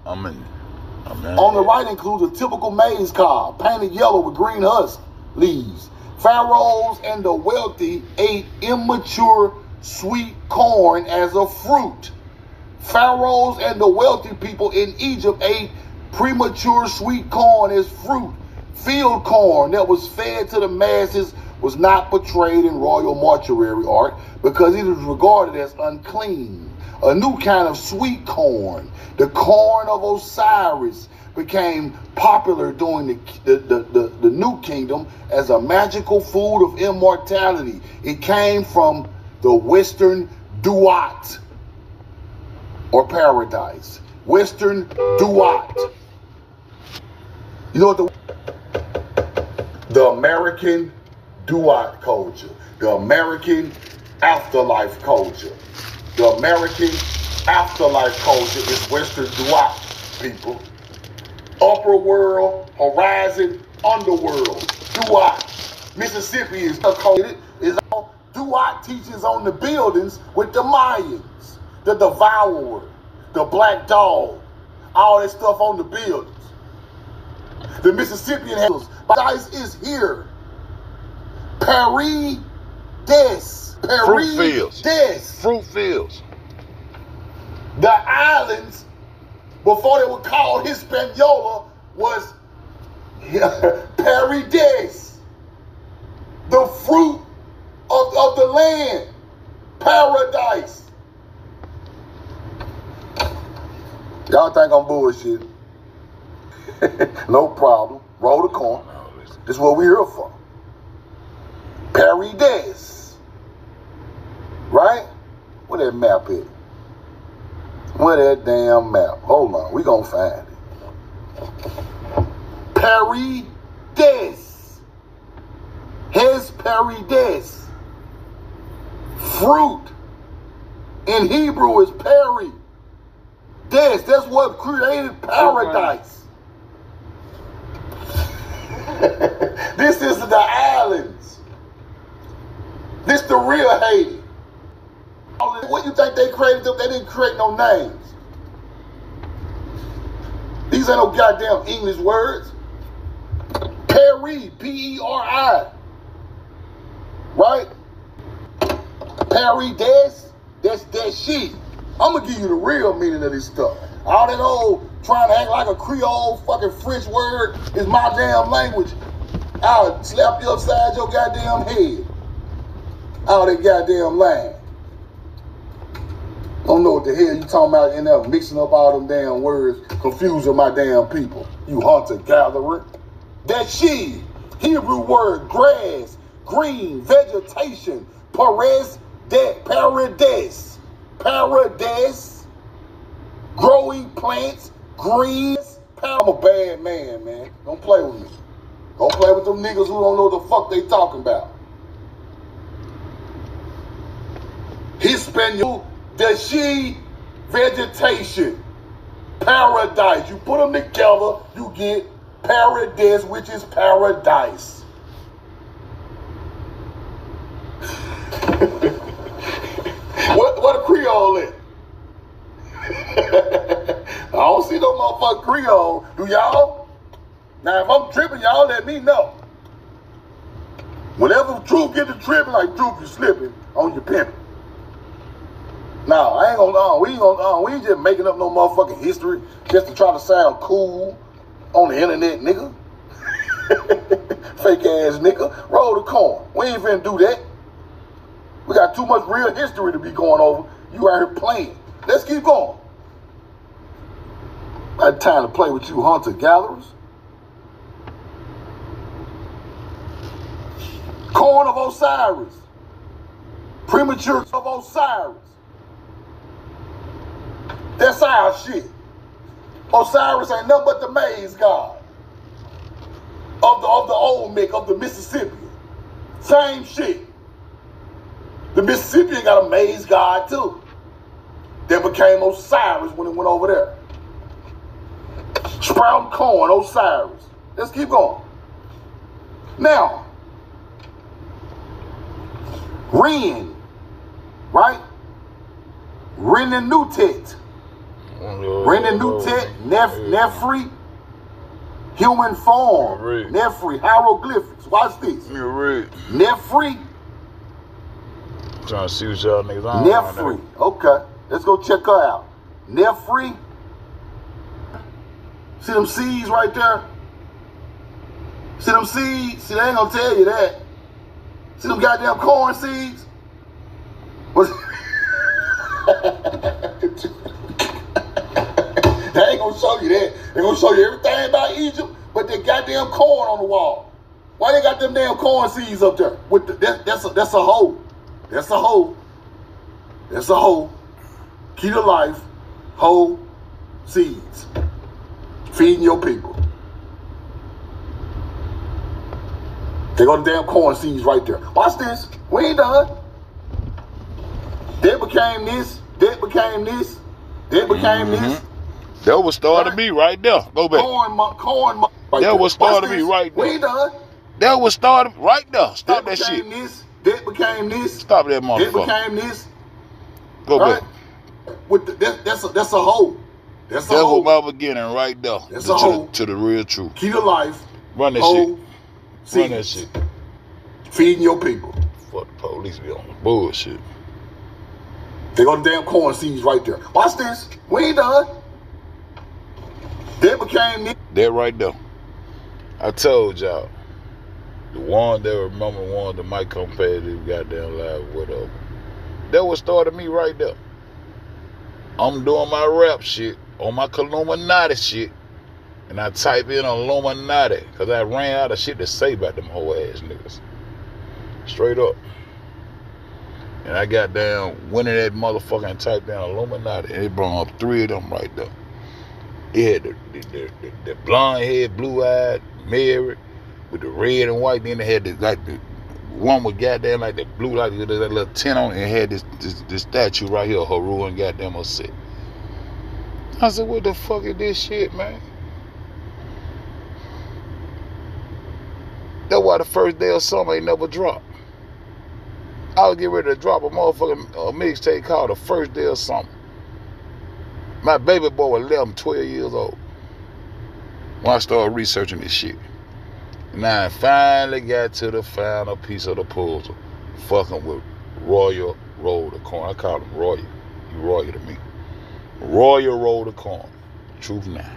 On the right includes a typical maize cob, painted yellow with green husk leaves. Pharaohs and the wealthy ate immature sweet corn as a fruit. Pharaohs and the wealthy people in Egypt ate premature sweet corn as fruit. Field corn that was fed to the masses was not portrayed in royal mortuary art because it was regarded as unclean. A new kind of sweet corn, the corn of Osiris, became popular during the New Kingdom as a magical food of immortality. It came from the Western Duat, or paradise. Western Duat. You know what the American Duat culture, the American afterlife culture. The American afterlife culture is Western Duat, people. Upper world, horizon, underworld. Duat. Mississippi is coded. All Duat teaches on the buildings with the Mayans, the Devourer, the Black Dog, all that stuff on the buildings. The Mississippian hills. Paradise is here. Paris des. Fruit fields. Des. Fruit fields. The islands, before they were called Hispaniola, was Paris des. The fruit of the land. Paradise. Y'all think I'm bullshit? No problem. Roll the corn. This is what we're here for. Paris des. Right? Where that map is? Where that damn map? Hold on. We gonna find it. Paris Hesperides. Hesperides. Fruit. In Hebrew is peri. That's what created paradise. This is the islands. This the real Haiti. What you think they created them? They didn't create no names. These ain't no goddamn English words. Peri, P-E-R-I. Right? Peri-des, that's that shit. I'm gonna give you the real meaning of this stuff. All that old trying to act like a Creole fucking French word is my damn language. I'll slap you upside your goddamn head. All that goddamn line. Don't know what the hell you talking about in there mixing up all them damn words, confusing my damn people. You hunter-gatherer. That shit. Hebrew word grass, green, vegetation, paradise, growing plants, greens. I'm a bad man. Don't play with me. Don't play with them niggas who don't know what the fuck they talking about. Hispaniola, the she, vegetation, paradise. You put them together, you get paradise, which is paradise. What a Creole is? I don't see no motherfucking Creole. Do y'all? Now, if I'm tripping, y'all let me know. Whenever Truth get to tripping, like Truth, you slipping on your pimping. No, I ain't gonna, we ain't just making up no motherfucking history just to try to sound cool on the internet, nigga. Fake ass nigga. Roll the corn. We ain't finna do that. We got too much real history to be going over. You out here playing. Let's keep going. I had time to play with you hunter-gatherers. Corn of Osiris. Premature of Osiris. That's our shit. Osiris ain't nothing but the maize god of the Olmec of the Mississippi. Same shit. The Mississippian got a maize god too. That became Osiris when it went over there. Sprouting corn, Osiris. Let's keep going. Now, Ren, right? Ren and Nutet. Ren and Nutet, Nefri, human form. Nefri, hieroglyphics. Watch this. Nefri. Trying to see what y'all niggas on. Nefri. Okay. Let's go check her out. Nefri. See them seeds right there? See them seeds? See, they ain't gonna tell you that. See them goddamn corn seeds? They ain't gonna show you that. They gonna show you everything about Egypt, but they goddamn corn on the wall. Why they got them damn corn seeds up there? With that's a hole. That's a hole. That's a hole. Key to life. Whole seeds. Feeding your people. They got the damn corn seeds right there. Watch this. We ain't done. That became this. That became this. That became this. That was starting me right there. Go back. Corn. Right that there. was starting me right there. We ain't done. That was starting right there. Stop that shit. This. That became this. Stop that motherfucker. That became this. Go right? back. With that's a hole. That's a hole. That was my beginning right there. That's a hole. To the real truth. Key to life. Run that whole shit. Run that shit. Feeding your people. Fuck the police be on the bullshit. They got the damn corn seeds right there. Watch this. We ain't done. That became this. That right there. I told y'all. The one that remember one that might come past this goddamn live whatever. That was started me right there. I'm doing my rap shit on my Illuminati shit. And I type in Illuminati. Cause I ran out of shit to say about them whole ass niggas. Straight up. And I got down, went in that motherfucker and typed down Illuminati. And it brought up 3 of them right there. It had the blonde head, blue eyed, married, with the red and white. Then they had the one with goddamn like the blue, like that little tint on it, and had this statue right here, Haru and goddamn Osiris. I said, what the fuck is this shit, man? That's why the first day of summer ain't never dropped. I was getting ready to drop a motherfucking mixtape called The First Day of Summer. My baby boy was 11, 12 years old when I started researching this shit. And I finally got to the final piece of the puzzle, fucking with Royal Roll the Corn. I call him Royal. He Royal to me. Royal Roll the Corn. Truth now.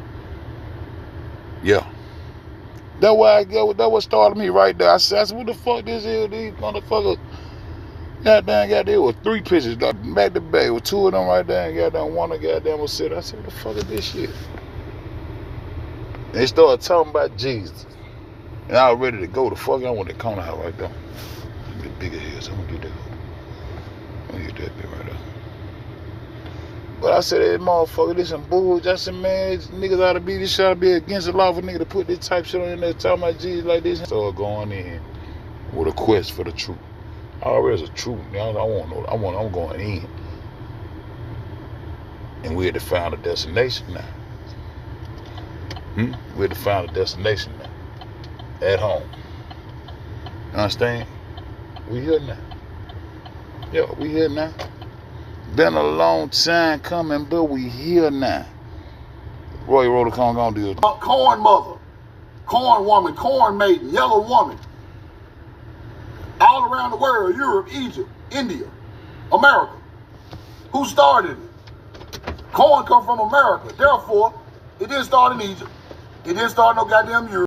Yeah. That's why that what started me right there. I said, what the fuck this is? These motherfuckers. Goddamn, there was 3 pictures back to back with 2 of them right there, and goddamn one of goddamn was sitting. I said, what the fuck is this shit? They started talking about Jesus. And I was ready to go. The fuck, I want that corner house right there. Give me the bigger head, so I'm gonna get that. I'm gonna get that bit right there. But I said, hey, motherfucker, this some bullshit. I said, man, niggas ought to be, this ought to be against the law for nigga to put this type shit on there talking about Jesus like this. So going in with a quest for the truth. Already is a truth. I want to know. I'm going in. And we're to find a destination now. We're to find a destination now. At home. You understand? We here now. Yeah, we here now. Been a long time coming, but we here now. Roy Roller Corn gonna do it. Corn mother, corn woman, corn maiden, yellow woman. All around the world, Europe, Egypt, India, America. Who started it? Corn come from America. Therefore, it didn't start in Egypt. It didn't start no goddamn Europe.